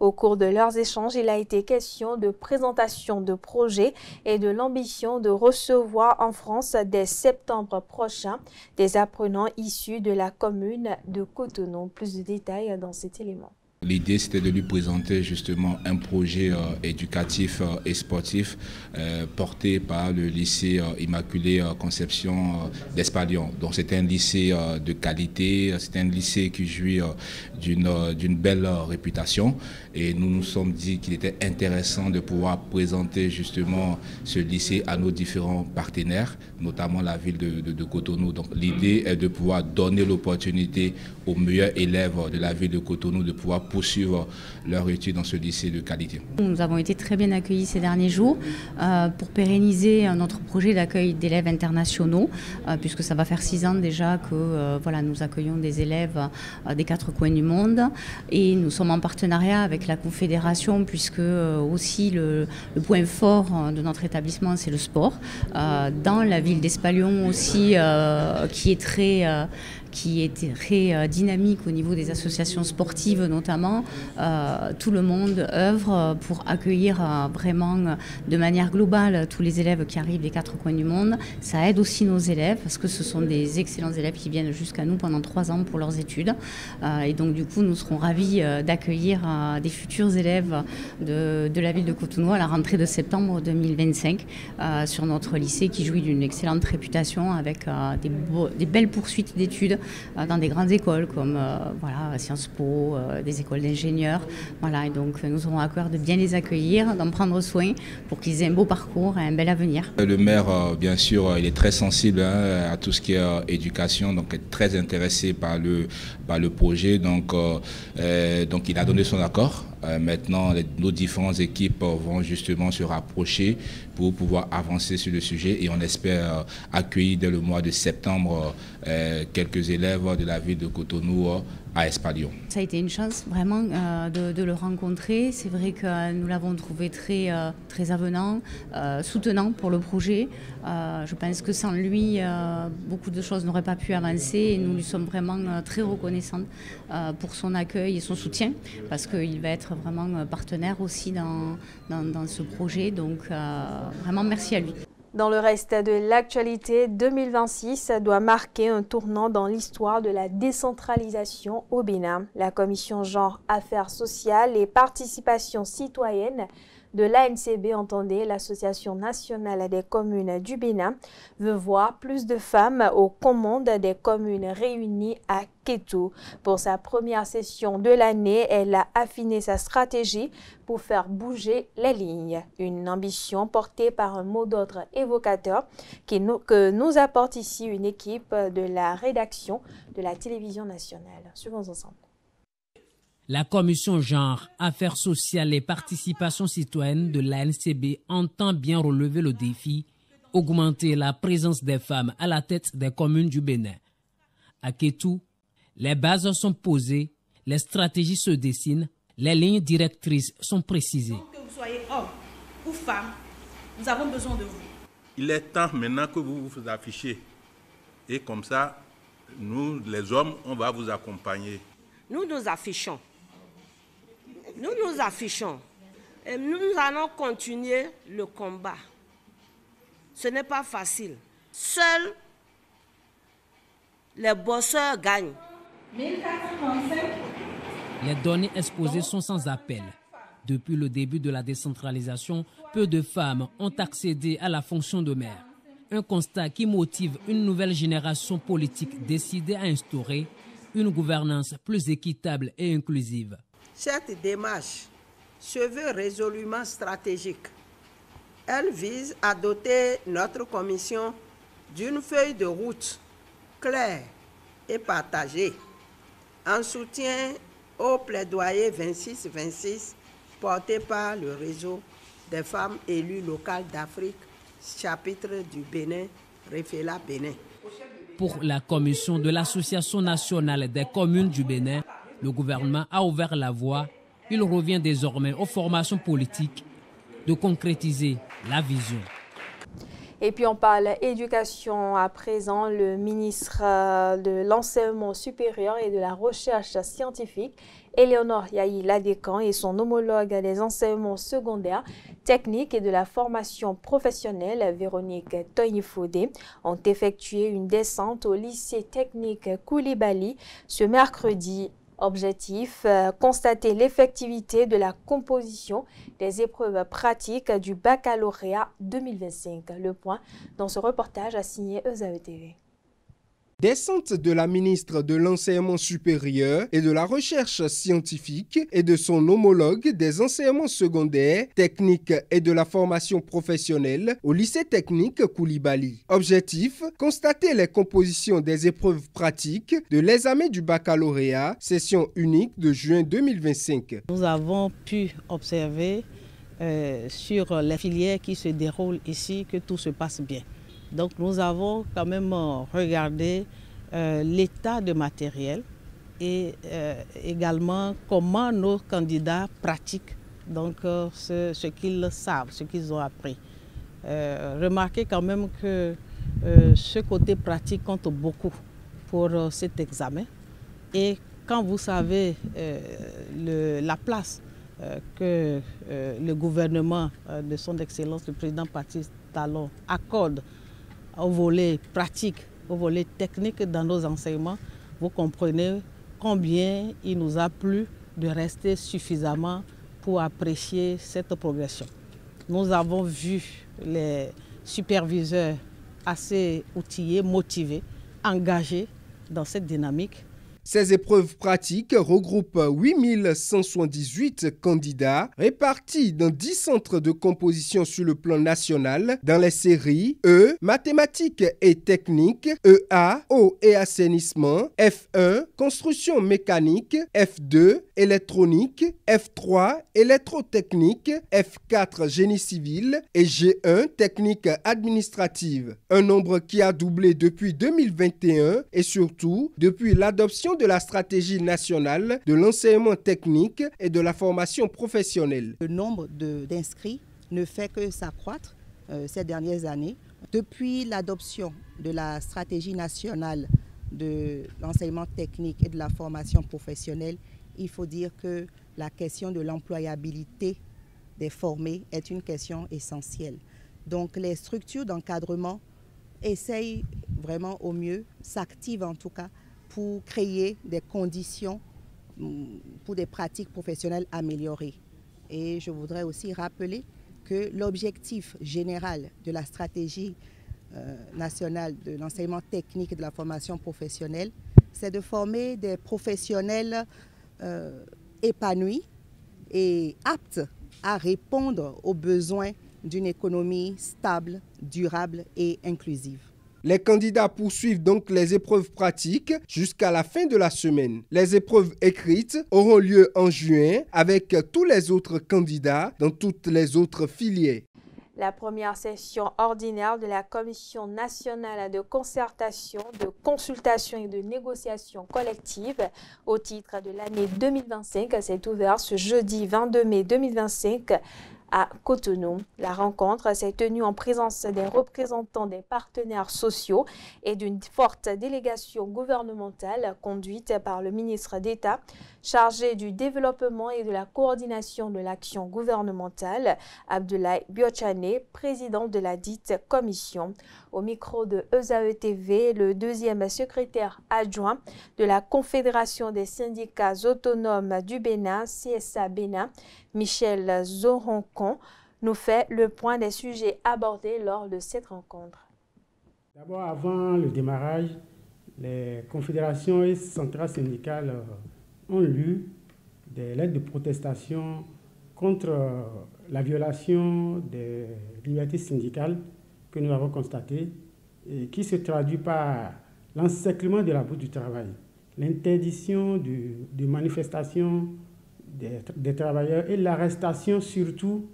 Au cours de leurs échanges, il a été question de présentation de projets et de l'ambition de recevoir en France dès septembre prochain des apprenants issus de la commune de Cotonou. Plus de détails dans cet élément. L'idée, c'était de lui présenter justement un projet éducatif et sportif porté par le lycée Immaculée Conception d'Espalion. Donc c'est un lycée de qualité, c'est un lycée qui jouit d'une belle réputation et nous nous sommes dit qu'il était intéressant de pouvoir présenter justement ce lycée à nos différents partenaires, notamment la ville de Cotonou. Donc l'idée est de pouvoir donner l'opportunité aux meilleurs élèves de la ville de Cotonou de pouvoir poursuivre leur étude dans ce lycée de qualité. Nous avons été très bien accueillis ces derniers jours pour pérenniser notre projet d'accueil d'élèves internationaux, puisque ça va faire 6 ans déjà que nous accueillons des élèves des 4 coins du monde et nous sommes en partenariat avec la Confédération puisque aussi le point fort de notre établissement c'est le sport. Dans la ville d'Espalion aussi qui est très dynamique au niveau des associations sportives notamment. Tout le monde œuvre pour accueillir vraiment de manière globale tous les élèves qui arrivent des 4 coins du monde. Ça aide aussi nos élèves parce que ce sont des excellents élèves qui viennent jusqu'à nous pendant 3 ans pour leurs études. Et donc du coup nous serons ravis d'accueillir des futurs élèves de la ville de Cotonou à la rentrée de septembre 2025 sur notre lycée qui jouit d'une excellente réputation avec des belles poursuites d'études dans des grandes écoles comme Sciences Po, des écoles d'ingénieurs. Et donc nous aurons à cœur de bien les accueillir, d'en prendre soin pour qu'ils aient un beau parcours et un bel avenir. Le maire, bien sûr, il est très sensible à tout ce qui est éducation, donc est très intéressé par le projet. Donc il a donné son accord. Maintenant, nos différentes équipes vont justement se rapprocher pour pouvoir avancer sur le sujet et on espère accueillir dès le mois de septembre quelques élèves de la ville de Cotonou à Espalion. Ça a été une chance vraiment de le rencontrer. C'est vrai que nous l'avons trouvé très avenant, soutenant pour le projet. Je pense que sans lui, beaucoup de choses n'auraient pas pu avancer et nous lui sommes vraiment très reconnaissants pour son accueil et son soutien parce qu'il va être vraiment partenaire aussi dans ce projet. Donc vraiment merci à lui. Dans le reste de l'actualité, 2026 doit marquer un tournant dans l'histoire de la décentralisation au Bénin. La commission genre, affaires sociales et participation citoyenne de l'ANCB, entendez, l'Association nationale des communes du Bénin, veut voir plus de femmes aux commandes des communes réunies à Kétou. Pour sa première session de l'année, elle a affiné sa stratégie pour faire bouger les lignes. Une ambition portée par un mot d'ordre évocateur que nous apporte ici une équipe de la rédaction de la télévision nationale. Suivons ensemble. La commission genre, affaires sociales et participation citoyenne de l'ANCB entend bien relever le défi, augmenter la présence des femmes à la tête des communes du Bénin. À Kétou, les bases sont posées, les stratégies se dessinent, les lignes directrices sont précisées. Que vous soyez homme ou femme, nous avons besoin de vous. Il est temps maintenant que vous vous affichez. Et comme ça, nous, les hommes, on va vous accompagner. Nous nous affichons. Nous nous affichons. Et nous allons continuer le combat. Ce n'est pas facile. Seuls les bosseurs gagnent. 1435. Les données exposées sont sans appel. Depuis le début de la décentralisation, peu de femmes ont accédé à la fonction de maire. Un constat qui motive une nouvelle génération politique décidée à instaurer une gouvernance plus équitable et inclusive. Cette démarche se veut résolument stratégique. Elle vise à doter notre commission d'une feuille de route claire et partagée en soutien au plaidoyer 26-26 porté par le réseau des femmes élues locales d'Afrique, chapitre du Bénin, Réféla Bénin. Pour la commission de l'Association nationale des communes du Bénin, le gouvernement a ouvert la voie. Il revient désormais aux formations politiques de concrétiser la vision. Et puis on parle éducation à présent. Le ministre de l'Enseignement supérieur et de la Recherche scientifique, Éléonore Yahi Ladécan, et son homologue des enseignements secondaires, techniques et de la formation professionnelle, Véronique Toyifodé, ont effectué une descente au lycée technique Koulibaly ce mercredi. Objectif, constater l'effectivité de la composition des épreuves pratiques du baccalauréat 2025. Le point dans ce reportage a signé ESAE TV. Descente de la ministre de l'Enseignement supérieur et de la Recherche scientifique et de son homologue des enseignements secondaires, techniques et de la formation professionnelle au lycée technique Koulibaly. Objectif, constater les compositions des épreuves pratiques de l'examen du baccalauréat, session unique de juin 2025. Nous avons pu observer sur les filières qui se déroulent ici que tout se passe bien. Donc nous avons quand même regardé l'état de matériel et également comment nos candidats pratiquent donc, ce qu'ils savent, ce qu'ils ont appris. Remarquez quand même que ce côté pratique compte beaucoup pour cet examen. Et quand vous savez la place que le gouvernement de son Excellence, le président Patrice Talon, accorde au volet pratique, au volet technique dans nos enseignements, vous comprenez combien il nous a plu de rester suffisamment pour apprécier cette progression. Nous avons vu les superviseurs assez outillés, motivés, engagés dans cette dynamique. Ces épreuves pratiques regroupent 8178 candidats répartis dans 10 centres de composition sur le plan national dans les séries E, mathématiques et techniques, EA, eau et assainissement, F1, construction mécanique, F2, électronique, F3, électrotechnique, F4, génie civil et G1, technique administrative. Un nombre qui a doublé depuis 2021 et surtout depuis l'adoption de la stratégie nationale de l'enseignement technique et de la formation professionnelle. Le nombre d'inscrits ne fait que s'accroître ces dernières années. Depuis l'adoption de la stratégie nationale de l'enseignement technique et de la formation professionnelle, il faut dire que la question de l'employabilité des formés est une question essentielle. Donc les structures d'encadrement essayent vraiment au mieux, s'activent en tout cas, pour créer des conditions pour des pratiques professionnelles améliorées. Et je voudrais aussi rappeler que l'objectif général de la stratégie nationale de l'enseignement technique et de la formation professionnelle, c'est de former des professionnels épanouis et aptes à répondre aux besoins d'une économie stable, durable et inclusive. Les candidats poursuivent donc les épreuves pratiques jusqu'à la fin de la semaine. Les épreuves écrites auront lieu en juin avec tous les autres candidats dans toutes les autres filières. La première session ordinaire de la Commission nationale de concertation, de consultation et de négociation collective au titre de l'année 2025 s'est ouverte ce jeudi 22 mai 2025 à Cotonou. La rencontre s'est tenue en présence des représentants des partenaires sociaux et d'une forte délégation gouvernementale conduite par le ministre d'État chargé du développement et de la coordination de l'action gouvernementale, Abdoulaye Biochane, président de la dite commission. Au micro de ESAE TV, le deuxième secrétaire adjoint de la Confédération des syndicats autonomes du Bénin, CSA Bénin, Michel Zohonkon, nous fait le point des sujets abordés lors de cette rencontre. D'abord, avant le démarrage, les confédérations et centrales syndicales ont lu des lettres de protestation contre la violation des libertés syndicales que nous avons constatées et qui se traduit par l'encerclement de la bourse du travail, l'interdiction de manifestations des travailleurs et l'arrestation surtout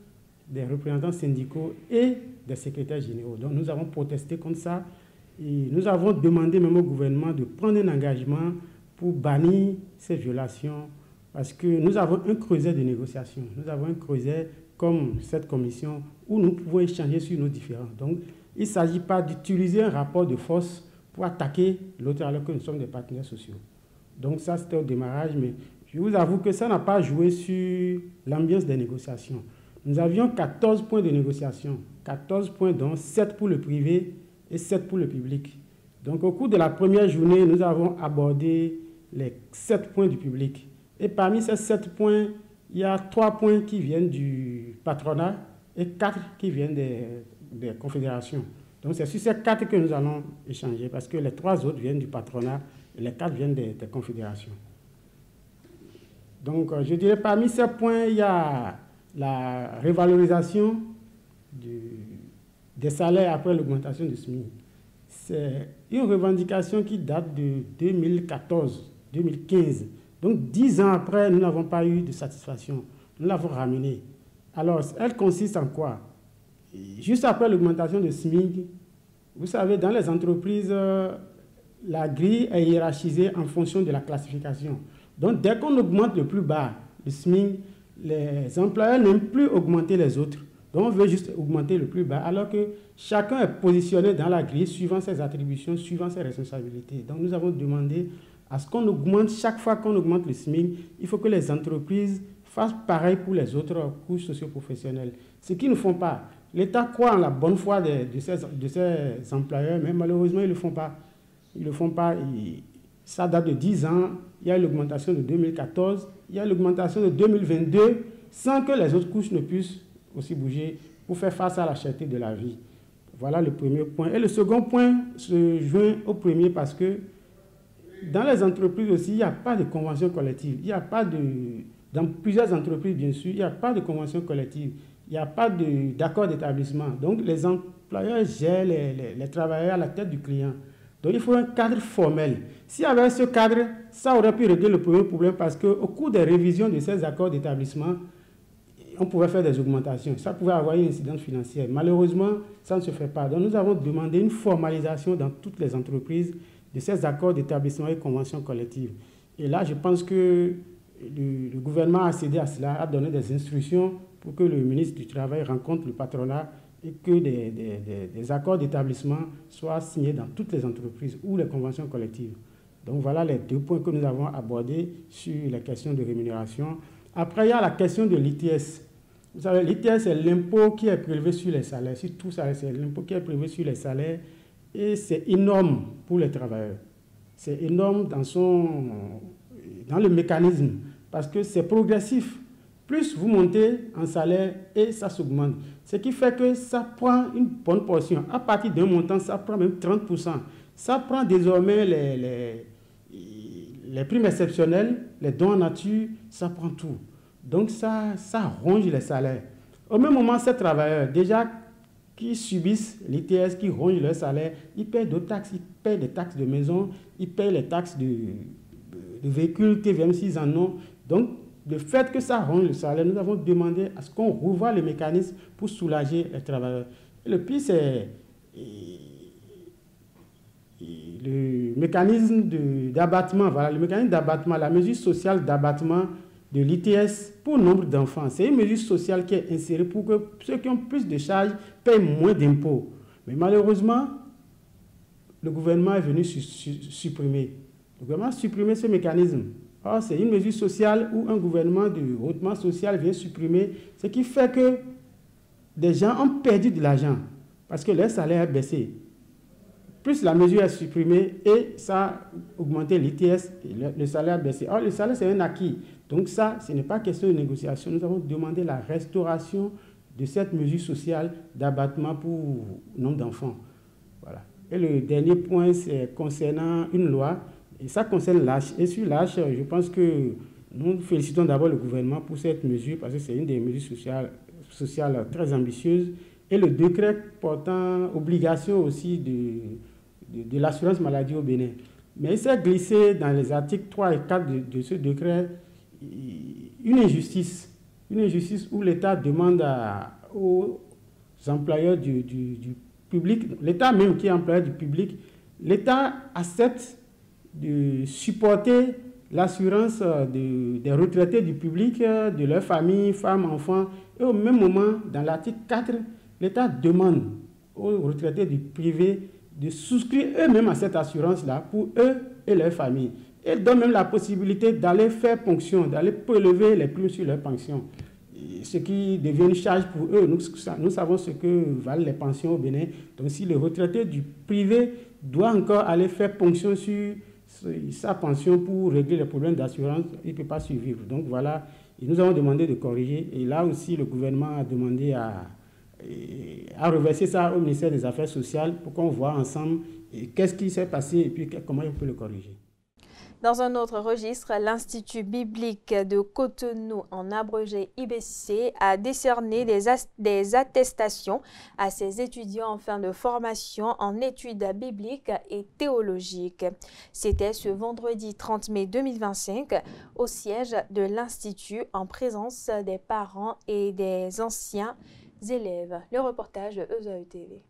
des représentants syndicaux et des secrétaires généraux. Donc nous avons protesté contre ça et nous avons demandé même au gouvernement de prendre un engagement pour bannir ces violations parce que nous avons un creuset de négociation. Nous avons un creuset comme cette commission où nous pouvons échanger sur nos différends. Donc il ne s'agit pas d'utiliser un rapport de force pour attaquer l'autre alors que nous sommes des partenaires sociaux. Donc ça c'était au démarrage, mais je vous avoue que ça n'a pas joué sur l'ambiance des négociations. Nous avions 14 points de négociation, 14 points dont 7 pour le privé et 7 pour le public. Donc au cours de la première journée, nous avons abordé les 7 points du public. Et parmi ces 7 points, il y a 3 points qui viennent du patronat et 4 qui viennent des confédérations. Donc c'est sur ces 4 que nous allons échanger parce que les 3 autres viennent du patronat et les 4 viennent des confédérations. Donc je dirais parmi ces points, il y a la révalorisation des salaires après l'augmentation du SMIC. C'est une revendication qui date de 2014-2015. Donc 10 ans après, nous n'avons pas eu de satisfaction. Nous l'avons ramenée. Alors, elle consiste en quoi? Juste après l'augmentation du SMIC, vous savez, dans les entreprises, la grille est hiérarchisée en fonction de la classification. Donc, dès qu'on augmente le plus bas, le SMIC, les employeurs n'aiment plus augmenter les autres. Donc, on veut juste augmenter le plus bas, alors que chacun est positionné dans la grille suivant ses attributions, suivant ses responsabilités. Donc, nous avons demandé à ce qu'on augmente, chaque fois qu'on augmente le SMIC, il faut que les entreprises fassent pareil pour les autres couches socio-professionnelles. Ce qu'ils ne font pas. L'État croit en la bonne foi de ses employeurs, mais malheureusement, ils ne le font pas. Ils ne le font pas. Ça date de 10 ans. Il y a l'augmentation de 2014. Il y a l'augmentation de 2022, sans que les autres couches ne puissent aussi bouger pour faire face à la cherté de la vie. Voilà le premier point. Et le second point se joint au premier parce que dans les entreprises aussi, il n'y a pas de convention collective. Il n'y a pas dans plusieurs entreprises, bien sûr, il n'y a pas de convention collective. Il n'y a pas d'accord d'établissement. Donc, les employeurs gèrent les travailleurs à la tête du client. Donc, il faut un cadre formel. S'il y avait ce cadre, ça aurait pu régler le premier problème parce qu'au cours des révisions de ces accords d'établissement, on pouvait faire des augmentations. Ça pouvait avoir une incidence financière. Malheureusement, ça ne se fait pas. Donc, nous avons demandé une formalisation dans toutes les entreprises de ces accords d'établissement et conventions collectives. Et là, je pense que le gouvernement a cédé à cela, a donné des instructions pour que le ministre du Travail rencontre le patronat et que des accords d'établissement soient signés dans toutes les entreprises ou les conventions collectives. Donc voilà les 2 points que nous avons abordés sur les questions de rémunération. Après, il y a la question de l'ITS. Vous savez, l'ITS, c'est l'impôt qui est prélevé sur les salaires. Sur tout ça, c'est l'impôt qui est prélevé sur les salaires. Et c'est énorme pour les travailleurs. C'est énorme dans le mécanisme parce que c'est progressif. Plus vous montez en salaire et ça s'augmente. Ce qui fait que ça prend une bonne portion. À partir d'un montant, ça prend même 30%. Ça prend désormais les primes exceptionnelles, les dons en nature, ça prend tout. Donc ça ronge les salaires. Au même moment, ces travailleurs, déjà qui subissent l'ITS, qui rongent leur salaire, ils paient d'autres taxes, ils paient des taxes de maison, ils paient les taxes de véhicules TVM s'ils en ont. Donc, le fait que ça ronge le salaire, nous avons demandé à ce qu'on revoie les mécanismes pour soulager les travailleurs. Et le pire, c'est le mécanisme d'abattement, voilà, le mécanisme d'abattement, la mesure sociale d'abattement de l'ITS pour nombre d'enfants. C'est une mesure sociale qui est insérée pour que ceux qui ont plus de charges payent moins d'impôts. Mais malheureusement, le gouvernement est venu supprimer. Le gouvernement a supprimé ce mécanisme. Or, c'est une mesure sociale où un gouvernement de hautement social vient supprimer, ce qui fait que des gens ont perdu de l'argent parce que leur salaire a baissé. Plus la mesure est supprimée et ça a augmenté l'ITS, le salaire a baissé. Or, le salaire, c'est un acquis. Donc ça, ce n'est pas question de négociation. Nous avons demandé la restauration de cette mesure sociale d'abattement pour nombre d'enfants. Voilà. Et le dernier point, c'est concernant une loi, et ça concerne l'âge. Et sur l'âge, je pense que nous félicitons d'abord le gouvernement pour cette mesure, parce que c'est une des mesures sociales très ambitieuses. Et le décret portant obligation aussi de l'assurance maladie au Bénin. Mais il s'est glissé dans les articles 3 et 4 de ce décret une injustice où l'État demande aux employeurs du public, l'État même qui est employeur du public, l'État accepte de supporter l'assurance des retraités du public, de leurs familles, femmes, enfants. Et au même moment, dans l'article 4, l'État demande aux retraités du privé de souscrire eux-mêmes à cette assurance-là pour eux et leurs familles. Et donne même la possibilité d'aller faire ponction, d'aller prélever les primes sur leur pension. Ce qui devient une charge pour eux. Nous savons ce que valent les pensions au Bénin. Donc si le retraité du privé doit encore aller faire ponction sur sa pension pour régler les problèmes d'assurance, il ne peut pas survivre. Donc voilà, et nous avons demandé de corriger. Et là aussi, le gouvernement a demandé à reverser ça au ministère des Affaires sociales pour qu'on voit ensemble qu'est-ce qui s'est passé et puis comment on peut le corriger. Dans un autre registre, l'Institut biblique de Cotonou, en abrégé IBC, a décerné des attestations à ses étudiants en fin de formation en études bibliques et théologiques. C'était ce vendredi 30 mai 2025 au siège de l'Institut en présence des parents et des anciens élèves. Le reportage de EZAE TV.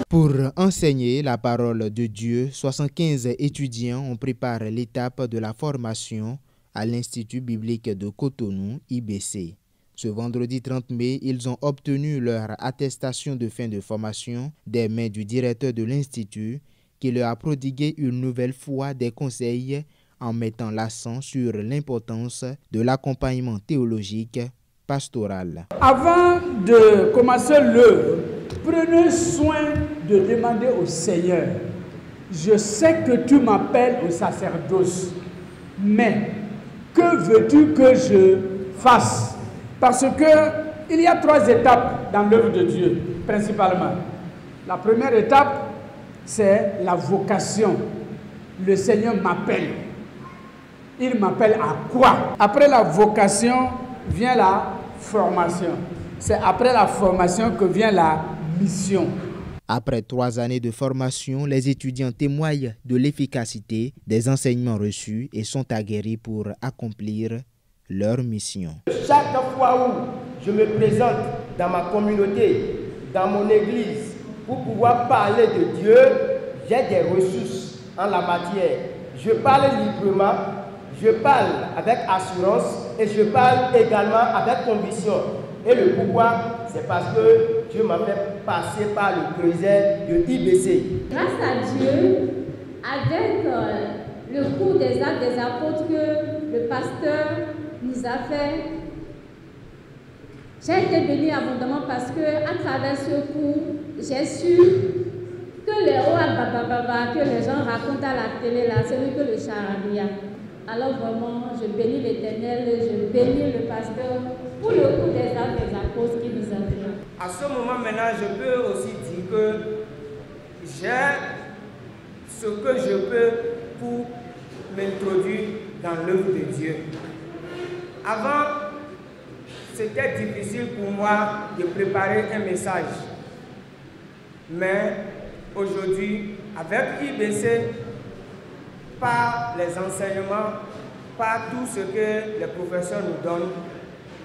Pour enseigner la parole de Dieu, 75 étudiants ont préparé l'étape de la formation à l'Institut biblique de Cotonou, IBC. Ce vendredi 30 mai, ils ont obtenu leur attestation de fin de formation des mains du directeur de l'Institut qui leur a prodigué une nouvelle fois des conseils en mettant l'accent sur l'importance de l'accompagnement théologique pastoral. Avant de commencer l'œuvre, prenez soin de demander au Seigneur, je sais que tu m'appelles au sacerdoce, mais que veux-tu que je fasse? Parce qu'il y a 3 étapes dans l'œuvre de Dieu, principalement. La première étape, c'est la vocation. Le Seigneur m'appelle. Il m'appelle à quoi? Après la vocation vient la formation. C'est après la formation que vient la mission. Après 3 années de formation, les étudiants témoignent de l'efficacité des enseignements reçus et sont aguerris pour accomplir leur mission. Chaque fois où je me présente dans ma communauté, dans mon église, pour pouvoir parler de Dieu, j'ai des ressources en la matière. Je parle librement, je parle avec assurance et je parle également avec conviction. Et le pourquoi, c'est parce que Dieu m'a fait passer par le creuset de IBC. Grâce à Dieu, avec le cours des actes des apôtres que le pasteur nous a fait, j'ai été bénie abondamment parce qu'à travers ce cours, j'ai su que les que les gens racontent à la télé, là, c'est que le charabia. Alors vraiment, je bénis l'Éternel, je bénis le pasteur pour le coup des actes des apôtres qui nous a fait. À ce moment maintenant, je peux aussi dire que j'ai ce que je peux pour m'introduire dans l'œuvre de Dieu. Avant c'était difficile pour moi de préparer un message. Mais aujourd'hui, avec IBC, par les enseignements, par tout ce que les professeurs nous donnent,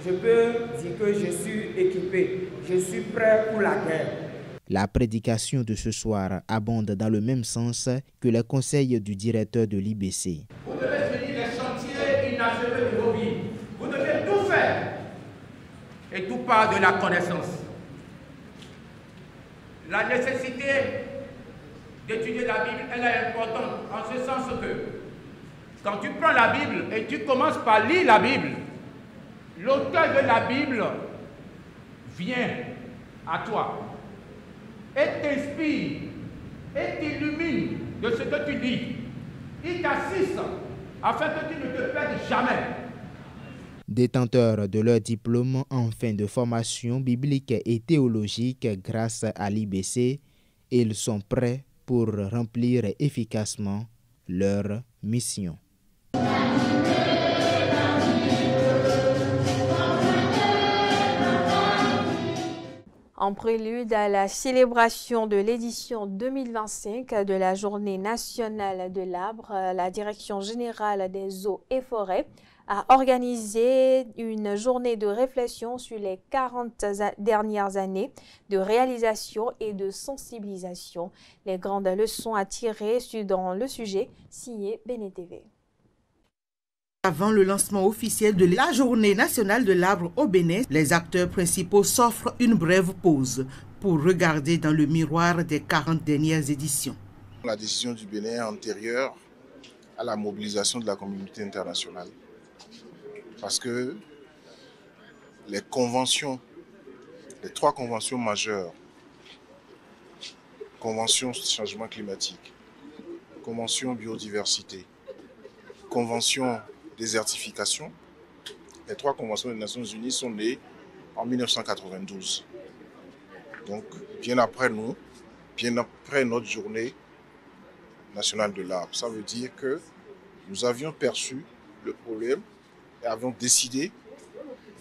je peux dire que je suis équipé, je suis prêt pour la guerre. La prédication de ce soir abonde dans le même sens que les conseils du directeur de l'IBC. Vous devez finir les chantiers inachevés de vos vies. Vous devez tout faire. Et tout part de la connaissance. La nécessité d'étudier la Bible, elle est importante en ce sens que quand tu prends la Bible et tu commences par lire la Bible, l'auteur de la Bible vient à toi et t'inspire et t'illumine de ce que tu lis. Il t'assiste afin que tu ne te perdes jamais. Détenteurs de leur diplôme en fin de formation biblique et théologique grâce à l'IBC, ils sont prêts pour remplir efficacement leur mission. En prélude à la célébration de l'édition 2025 de la Journée nationale de l'arbre, la Direction générale des eaux et forêts a organisé une journée de réflexion sur les 40 dernières années de réalisation et de sensibilisation. Les grandes leçons à tirer dans le sujet, signé BNTV. Avant le lancement officiel de la Journée nationale de l'arbre au Bénin, les acteurs principaux s'offrent une brève pause pour regarder dans le miroir des 40 dernières éditions. La décision du Bénin est antérieure à la mobilisation de la communauté internationale. Parce que les conventions, les 3 conventions majeures, convention changement climatique, convention biodiversité, convention désertification, les 3 conventions des Nations Unies sont nées en 1992. Donc bien après nous, bien après notre journée nationale de l'arbre. Ça veut dire que nous avions perçu le problème et avions décidé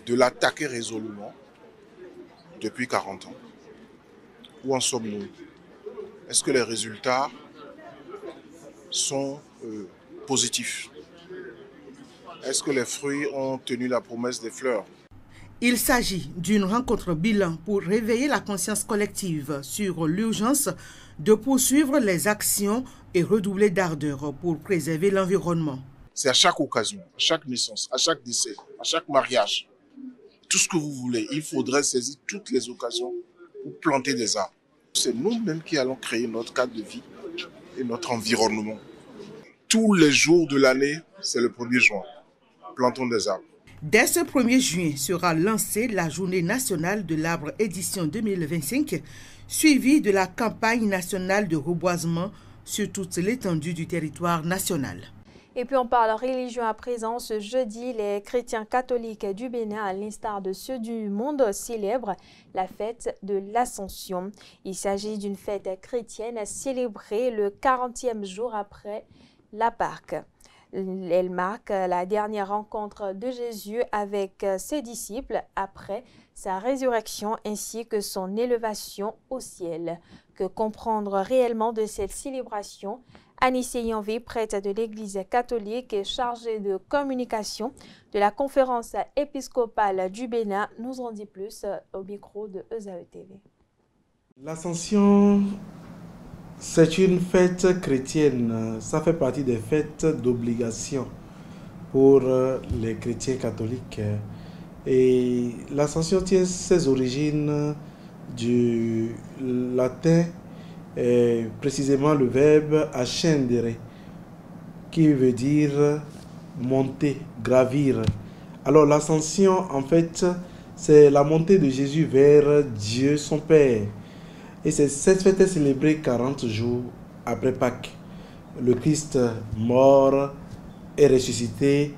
de l'attaquer résolument depuis 40 ans. Où en sommes-nous? Est-ce que les résultats sont positifs? Est-ce que les fruits ont tenu la promesse des fleurs? Il s'agit d'une rencontre bilan pour réveiller la conscience collective sur l'urgence de poursuivre les actions et redoubler d'ardeur pour préserver l'environnement. C'est à chaque occasion, à chaque naissance, à chaque décès, à chaque mariage, tout ce que vous voulez, il faudrait saisir toutes les occasions pour planter des arbres. C'est nous-mêmes qui allons créer notre cadre de vie et notre environnement. Tous les jours de l'année, c'est le 1er juin. Plantons des arbres. Dès ce 1er juin sera lancée la Journée nationale de l'arbre édition 2025, suivie de la campagne nationale de reboisement sur toute l'étendue du territoire national. Et puis on parle religion à présent. Ce jeudi, les chrétiens catholiques du Bénin, à l'instar de ceux du monde, célèbrent la fête de l'Ascension. Il s'agit d'une fête chrétienne célébrée le 40e jour après la Pâque. Elle marque la dernière rencontre de Jésus avec ses disciples après sa résurrection ainsi que son élévation au ciel. Que comprendre réellement de cette célébration? Anissé Yanvé, prêtre de l'Église catholique et chargé de communication de la conférence épiscopale du Bénin, nous en dit plus au micro de ESAE TV. L'Ascension, c'est une fête chrétienne. Ça fait partie des fêtes d'obligation pour les chrétiens catholiques. Et l'Ascension tient ses origines du latin, précisément le verbe ascendere, qui veut dire monter, gravir. Alors l'ascension, en fait, c'est la montée de Jésus vers Dieu son Père. Et cette fête est célébrée 40 jours après Pâques. Le Christ mort et ressuscité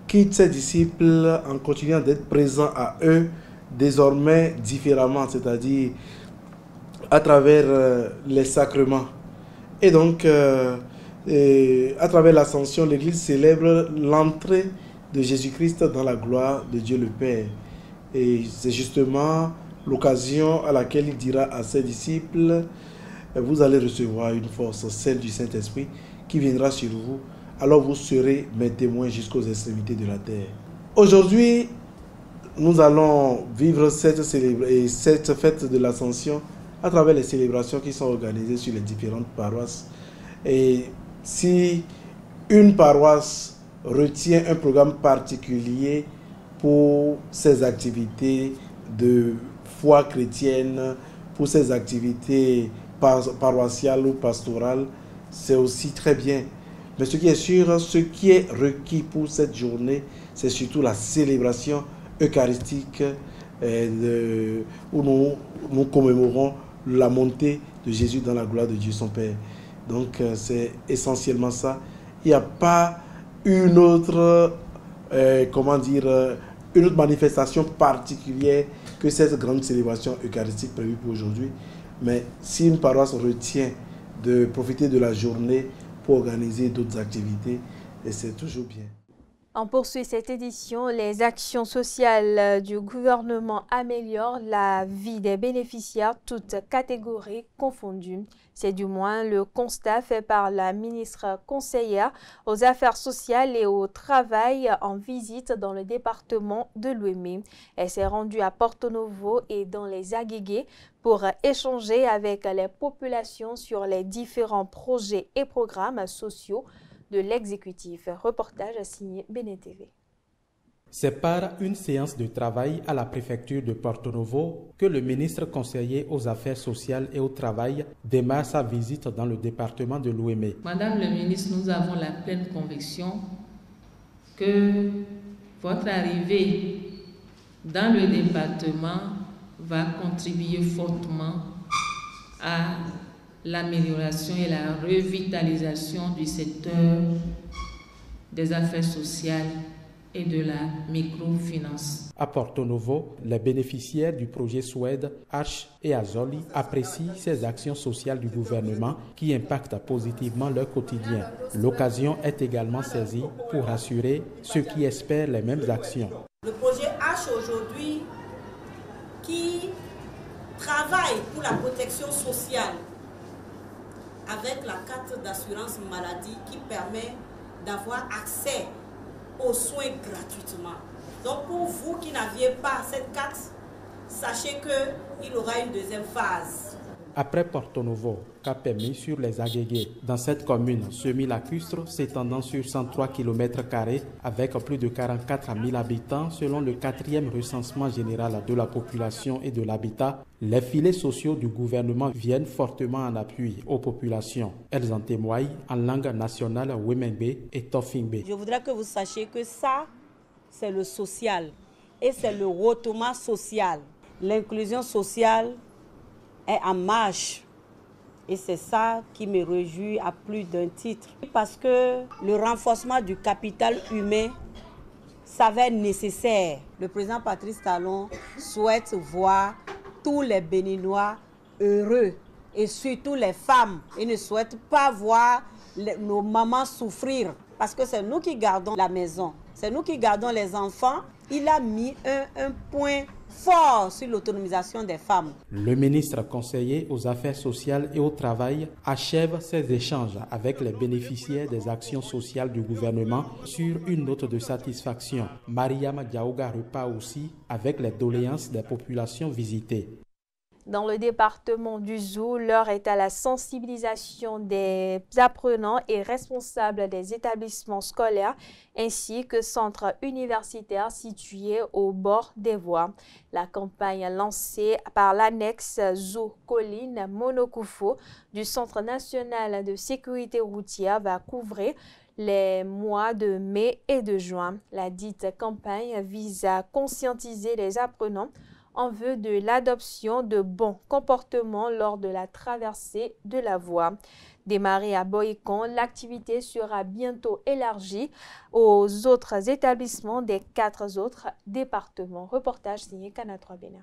quitte ses disciples en continuant d'être présent à eux, désormais différemment, c'est-à-dire à travers les sacrements. Et donc, à travers l'Ascension, l'Église célèbre l'entrée de Jésus-Christ dans la gloire de Dieu le Père. Et c'est justement l'occasion à laquelle il dira à ses disciples, vous allez recevoir une force, celle du Saint-Esprit, qui viendra sur vous. Alors vous serez mes témoins jusqu'aux extrémités de la terre. Aujourd'hui, nous allons vivre cette fête de l'Ascension à travers les célébrations qui sont organisées sur les différentes paroisses. Et si une paroisse retient un programme particulier pour ses activités de foi chrétienne, pour ses activités paroissiales ou pastorales, c'est aussi très bien. Mais ce qui est sûr, ce qui est requis pour cette journée, c'est surtout la célébration eucharistique où nous commémorons la montée de Jésus dans la gloire de Dieu son Père. Donc c'est essentiellement ça. Il n'y a pas une autre, une autre manifestation particulière que cette grande célébration eucharistique prévue pour aujourd'hui. Mais si une paroisse retient de profiter de la journée pour organiser d'autres activités, et c'est toujours bien. On poursuit cette édition. Les actions sociales du gouvernement améliorent la vie des bénéficiaires, toutes catégories confondues. C'est du moins le constat fait par la ministre conseillère aux Affaires sociales et au Travail en visite dans le département de l'Ouémé. Elle s'est rendue à Porto Novo et dans les Agégués pour échanger avec les populations sur les différents projets et programmes sociaux de l'exécutif. Reportage signé BNTV. C'est par une séance de travail à la préfecture de Porto Novo que le ministre conseiller aux Affaires sociales et au Travail démarre sa visite dans le département de l'Ouémé. Madame le ministre, nous avons la pleine conviction que votre arrivée dans le département va contribuer fortement à l'amélioration et la revitalisation du secteur des affaires sociales et de la microfinance. À Porto Novo, les bénéficiaires du projet Suède, H et Azoli apprécient ces actions sociales du gouvernement qui impactent positivement leur quotidien. L'occasion est également saisie pour rassurer ceux qui espèrent les mêmes actions. Le projet H aujourd'hui qui travaille pour la protection sociale avec la carte d'assurance maladie qui permet d'avoir accès aux soins gratuitement. Donc pour vous qui n'aviez pas cette carte, sachez qu'il y aura une deuxième phase. Après Porto Novo, Kapemi sur les Agégués, dans cette commune semi-lacustre s'étendant sur 103 km² avec plus de 44 000 habitants selon le 4e recensement général de la population et de l'habitat, les filets sociaux du gouvernement viennent fortement en appui aux populations. Elles en témoignent en langue nationale Wemengbe et Tofingbe. Je voudrais que vous sachiez que ça, c'est le social et c'est le retournement social. L'inclusion sociale est en marche et c'est ça qui me réjouit à plus d'un titre. Parce que le renforcement du capital humain s'avère nécessaire. Le président Patrice Talon souhaite voir tous les Béninois heureux et surtout les femmes. Il ne souhaite pas voir nos mamans souffrir parce que c'est nous qui gardons la maison, c'est nous qui gardons les enfants. Il a mis un point fort sur l'autonomisation des femmes. Le ministre conseiller aux Affaires sociales et au Travail achève ses échanges avec les bénéficiaires des actions sociales du gouvernement sur une note de satisfaction. Mariama Diaouga repart aussi avec les doléances des populations visitées. Dans le département du Zou, l'heure est à la sensibilisation des apprenants et responsables des établissements scolaires ainsi que centres universitaires situés au bord des voies. La campagne lancée par l'annexe Zou Colline Monokufo du Centre national de sécurité routière va couvrir les mois de mai et de juin. La dite campagne vise à conscientiser les apprenants en vue de l'adoption de bons comportements lors de la traversée de la voie. Démarrée à Boïcon, l'activité sera bientôt élargie aux autres établissements des 4 autres départements. Reportage signé Canal 3 Bénin.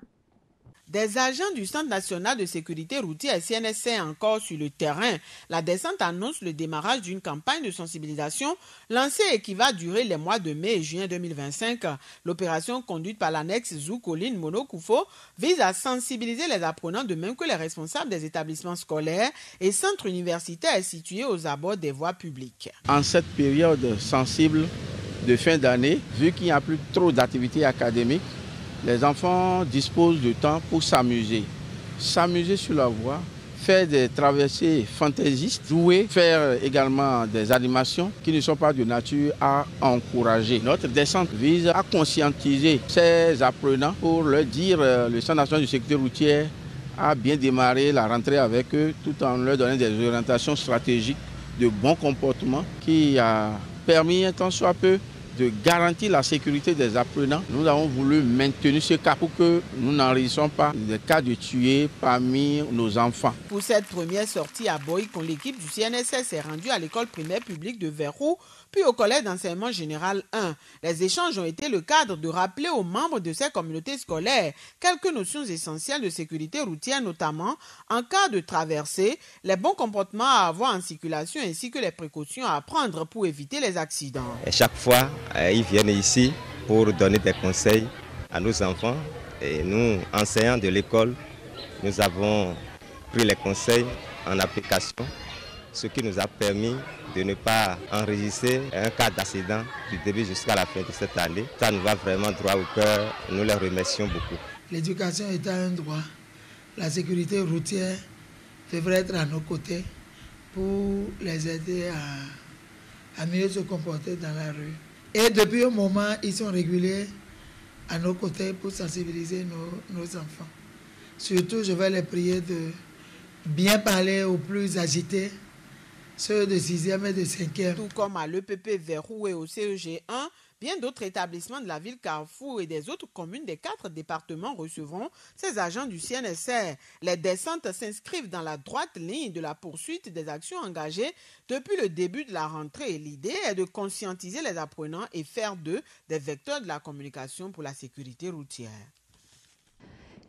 Des agents du Centre national de sécurité routière CNSC encore sur le terrain. La descente annonce le démarrage d'une campagne de sensibilisation lancée et qui va durer les mois de mai et juin 2025. L'opération conduite par l'annexe Zou Colline Monokoufo vise à sensibiliser les apprenants de même que les responsables des établissements scolaires et centres universitaires situés aux abords des voies publiques. En cette période sensible de fin d'année, vu qu'il n'y a plus trop d'activités académiques, les enfants disposent de temps pour s'amuser sur la voie, faire des traversées fantaisistes, jouer, faire également des animations qui ne sont pas de nature à encourager. Notre descente vise à conscientiser ces apprenants pour leur dire le Centre national de sécurité routière a bien démarré la rentrée avec eux tout en leur donnant des orientations stratégiques de bon comportement qui a permis un tant soit peu de garantir la sécurité des apprenants. Nous avons voulu maintenir ce cas pour que nous n'enregistrons pas des cas de tués parmi nos enfants. Pour cette première sortie à Boïcon, l'équipe du CNSS est rendue à l'école primaire publique de Verrou, puis au collège d'enseignement général 1. Les échanges ont été le cadre de rappeler aux membres de ces communautés scolaires quelques notions essentielles de sécurité routière, notamment en cas de traversée, les bons comportements à avoir en circulation ainsi que les précautions à prendre pour éviter les accidents. Et chaque fois, ils viennent ici pour donner des conseils à nos enfants. Et nous, enseignants de l'école, nous avons pris les conseils en application, ce qui nous a permis de ne pas enregistrer un cas d'accident du début jusqu'à la fin de cette année. Ça nous va vraiment droit au cœur. Nous les remercions beaucoup. L'éducation est un droit. La sécurité routière devrait être à nos côtés pour les aider à mieux se comporter dans la rue. Et depuis un moment, ils sont réguliers à nos côtés pour sensibiliser nos enfants. Surtout, je vais les prier de bien parler aux plus agités, ceux de 6e et de 5e. Tout comme à l'EPP Verrou et au CEG 1, bien d'autres établissements de la ville Carrefour et des autres communes des 4 départements recevront ces agents du CNSR. Les descentes s'inscrivent dans la droite ligne de la poursuite des actions engagées depuis le début de la rentrée. L'idée est de conscientiser les apprenants et faire d'eux des vecteurs de la communication pour la sécurité routière.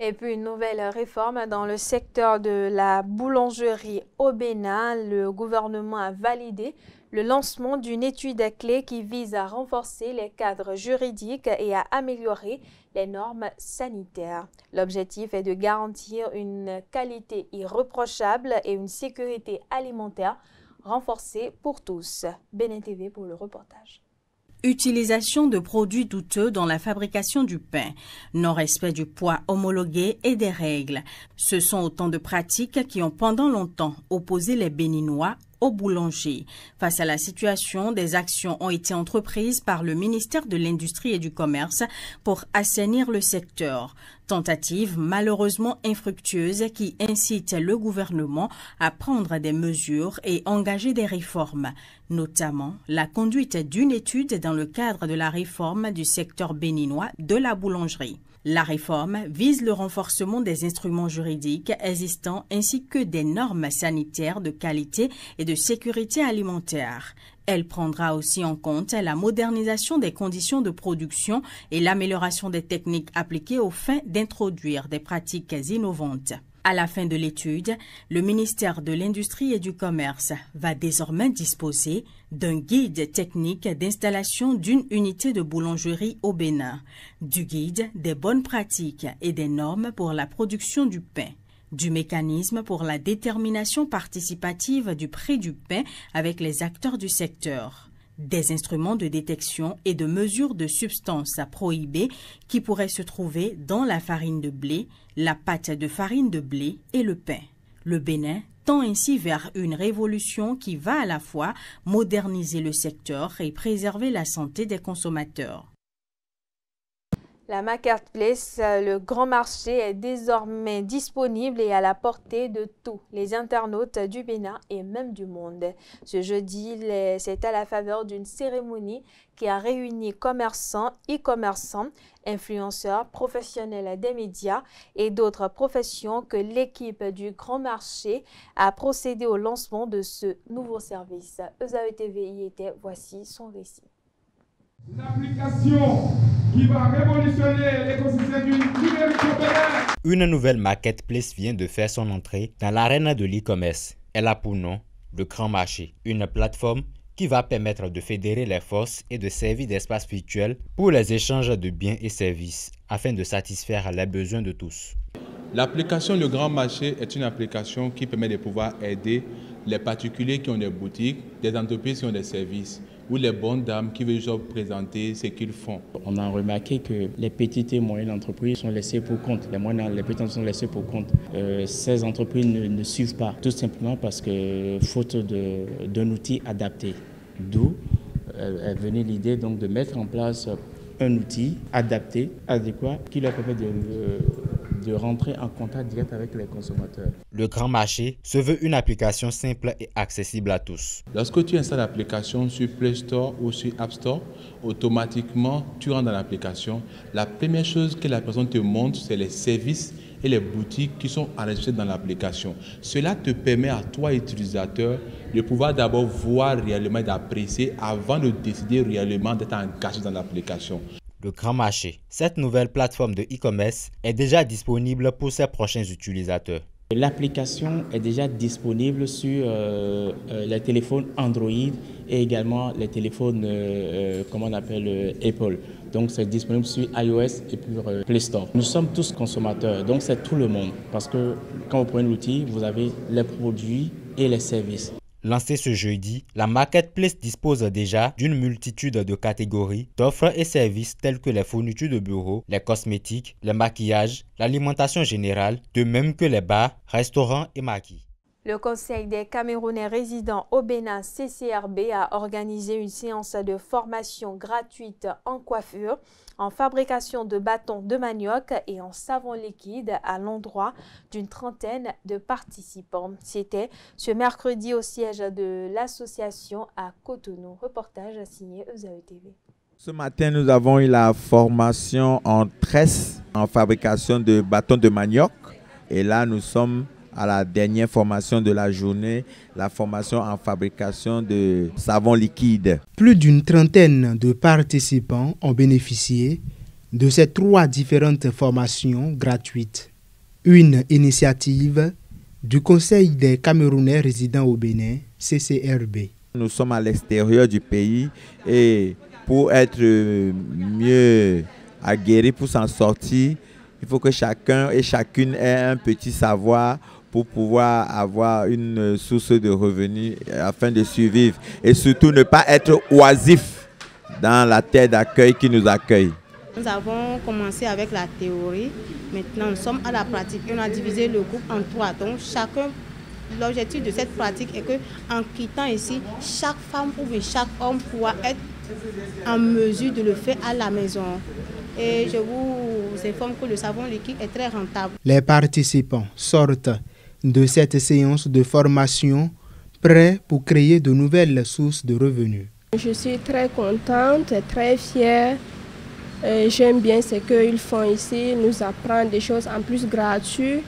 Et puis une nouvelle réforme dans le secteur de la boulangerie au Bénin. Le gouvernement a validé le lancement d'une étude clé qui vise à renforcer les cadres juridiques et à améliorer les normes sanitaires. L'objectif est de garantir une qualité irréprochable et une sécurité alimentaire renforcée pour tous. Bénin TV pour le reportage. Utilisation de produits douteux dans la fabrication du pain, non-respect du poids homologué et des règles. Ce sont autant de pratiques qui ont pendant longtemps opposé les Béninois aux boulangers. Face à la situation, des actions ont été entreprises par le ministère de l'Industrie et du Commerce pour assainir le secteur. Tentative malheureusement infructueuse qui incite le gouvernement à prendre des mesures et engager des réformes, notamment la conduite d'une étude dans le cadre de la réforme du secteur béninois de la boulangerie. La réforme vise le renforcement des instruments juridiques existants ainsi que des normes sanitaires de qualité et de sécurité alimentaire. Elle prendra aussi en compte la modernisation des conditions de production et l'amélioration des techniques appliquées aux fins d'introduire des pratiques innovantes. À la fin de l'étude, le ministère de l'Industrie et du Commerce va désormais disposer d'un guide technique d'installation d'une unité de boulangerie au Bénin, du guide des bonnes pratiques et des normes pour la production du pain, du mécanisme pour la détermination participative du prix du pain avec les acteurs du secteur, des instruments de détection et de mesure de substances à prohiber qui pourraient se trouver dans la farine de blé, la pâte de farine de blé et le pain. Le Bénin tend ainsi vers une révolution qui va à la fois moderniser le secteur et préserver la santé des consommateurs. La Marketplace, le grand marché, est désormais disponible et à la portée de tous les internautes du Bénin et même du monde. Ce jeudi, c'est à la faveur d'une cérémonie qui a réuni commerçants, e-commerçants, influenceurs, professionnels des médias et d'autres professions que l'équipe du grand marché a procédé au lancement de ce nouveau service. ESAE TV y était, voici son récit. Une application qui va révolutionner l'écosystème du numérique au Bénin. Une nouvelle marketplace vient de faire son entrée dans l'arène de l'e-commerce. Elle a pour nom le Grand Marché, une plateforme qui va permettre de fédérer les forces et de servir d'espace virtuel pour les échanges de biens et services afin de satisfaire les besoins de tous. L'application Le Grand Marché est une application qui permet de pouvoir aider les particuliers qui ont des boutiques, des entreprises qui ont des services ou les bonnes dames qui veulent juste présenter ce qu'ils font. On a remarqué que les petites et moyennes entreprises sont laissées pour compte. Les petites sont laissées pour compte. Ces entreprises ne suivent pas, tout simplement parce que faute d'un outil adapté. D'où est venue l'idée donc de mettre en place un outil adapté, adéquat, qui leur permet de rentrer en contact direct avec les consommateurs. Le Grand Marché se veut une application simple et accessible à tous. Lorsque tu installes l'application sur Play Store ou sur App Store, automatiquement tu rentres dans l'application. La première chose que la personne te montre, c'est les services et les boutiques qui sont enregistrées dans l'application. Cela te permet à toi, utilisateur, de pouvoir d'abord voir réellement et d'apprécier avant de décider réellement d'être engagé dans l'application. Le Grand Marché, cette nouvelle plateforme de e-commerce, est déjà disponible pour ses prochains utilisateurs. L'application est déjà disponible sur les téléphones Android et également les téléphones Apple. Donc c'est disponible sur iOS et puis Play Store. Nous sommes tous consommateurs, donc c'est tout le monde. Parce que quand vous prenez l'outil, vous avez les produits et les services. Lancée ce jeudi, la marketplace dispose déjà d'une multitude de catégories d'offres et services tels que les fournitures de bureau, les cosmétiques, le maquillage, l'alimentation générale, de même que les bars, restaurants et maquis. Le Conseil des Camerounais résidents au Bénin CCRB a organisé une séance de formation gratuite en coiffure, en fabrication de bâtons de manioc et en savon liquide à l'endroit d'une trentaine de participants. C'était ce mercredi au siège de l'association à Cotonou. Reportage signé Eusao TV. Ce matin, nous avons eu la formation en tresse, en fabrication de bâtons de manioc. Et là, nous sommes à la dernière formation de la journée, la formation en fabrication de savon liquide. Plus d'une trentaine de participants ont bénéficié de ces 3 différentes formations gratuites. Une initiative du Conseil des Camerounais résidents au Bénin, CCRB. Nous sommes à l'extérieur du pays et pour être mieux aguerris, pour s'en sortir, il faut que chacun et chacune ait un petit savoir pour pouvoir avoir une source de revenus afin de survivre et surtout ne pas être oisif dans la terre d'accueil qui nous accueille. Nous avons commencé avec la théorie, maintenant nous sommes à la pratique. On a divisé le groupe en 3, donc l'objectif de cette pratique est qu'en quittant ici, chaque femme ou chaque homme pourra être en mesure de le faire à la maison. Et je vous informe que le savon liquide est très rentable. Les participants sortent de cette séance de formation prêts pour créer de nouvelles sources de revenus. Je suis très contente et très fière. J'aime bien ce qu'ils font ici, nous apprendre des choses en plus gratuites.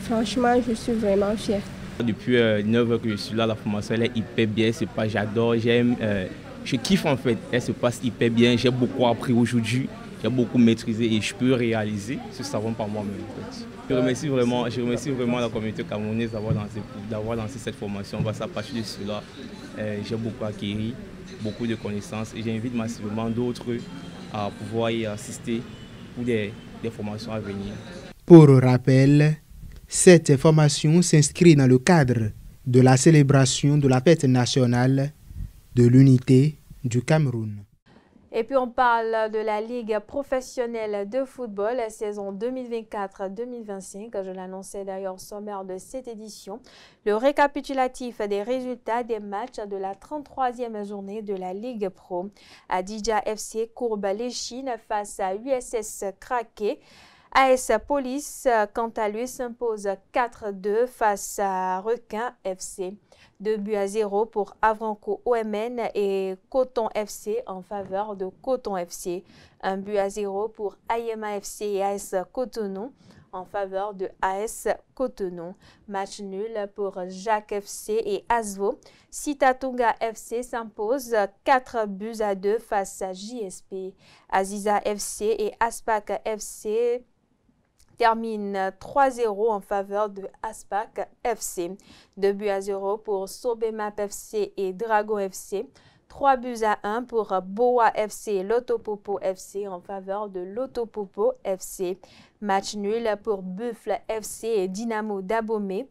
Franchement, je suis vraiment fière. Depuis 9 heures que je suis là, la formation elle est hyper bien, j'adore, j'aime, je kiffe en fait, elle se passe hyper bien, j'ai beaucoup appris aujourd'hui, j'ai beaucoup maîtrisé et je peux réaliser ce savon par moi-même. En fait. Je remercie vraiment la communauté camerounaise d'avoir lancé cette formation. Parce qu'à partir de cela, j'ai beaucoup acquis, beaucoup de connaissances et j'invite massivement d'autres à pouvoir y assister pour des formations à venir. Pour rappel, cette formation s'inscrit dans le cadre de la célébration de la fête nationale de l'unité du Cameroun. Et puis on parle de la Ligue professionnelle de football, la saison 2024-2025. Je l'annonçais d'ailleurs au sommaire de cette édition. Le récapitulatif des résultats des matchs de la 33e journée de la Ligue Pro. Adidja FC courbe l'échine face à USS Kraké. AS Police, quant à lui, s'impose 4-2 face à Requin FC. 2-0 pour Avranco OMN et Coton FC en faveur de Coton FC. 1-0 pour Ayema FC et AS Cotonou en faveur de AS Cotonou. Match nul pour Jacques FC et Asvo. Sitatunga FC s'impose 4-2 face à JSP. Aziza FC et Aspak FC termine 3-0 en faveur de Aspac FC. 2-0 pour Sobemap FC et Dragon FC. 3-1 pour Boa FC et Lotopopo FC en faveur de Lotopopo FC. Match nul pour Buffle FC et Dynamo Dabomey.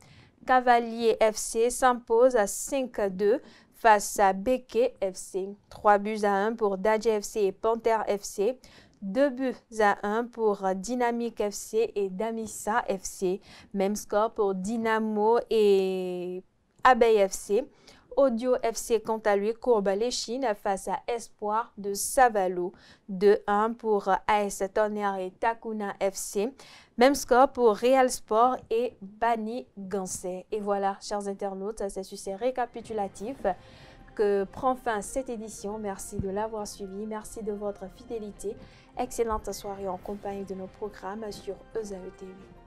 Cavalier FC s'impose à 5-2 face à Beke FC. 3-1 pour Dadje FC et Panther FC. 2-1 pour Dynamique FC et Damissa FC. Même score pour Dynamo et Abeille FC. Audio FC, quant à lui, courbe l'échine face à Espoir de Savalo. 2-1 pour AS Tonnerre et Takuna FC. Même score pour Real Sport et Bani Gansé. Et voilà, chers internautes, c'est sur ces récapitulatifs que prend fin cette édition. Merci de l'avoir suivi. Merci de votre fidélité. Excellente soirée en compagnie de nos programmes sur ESAE TV.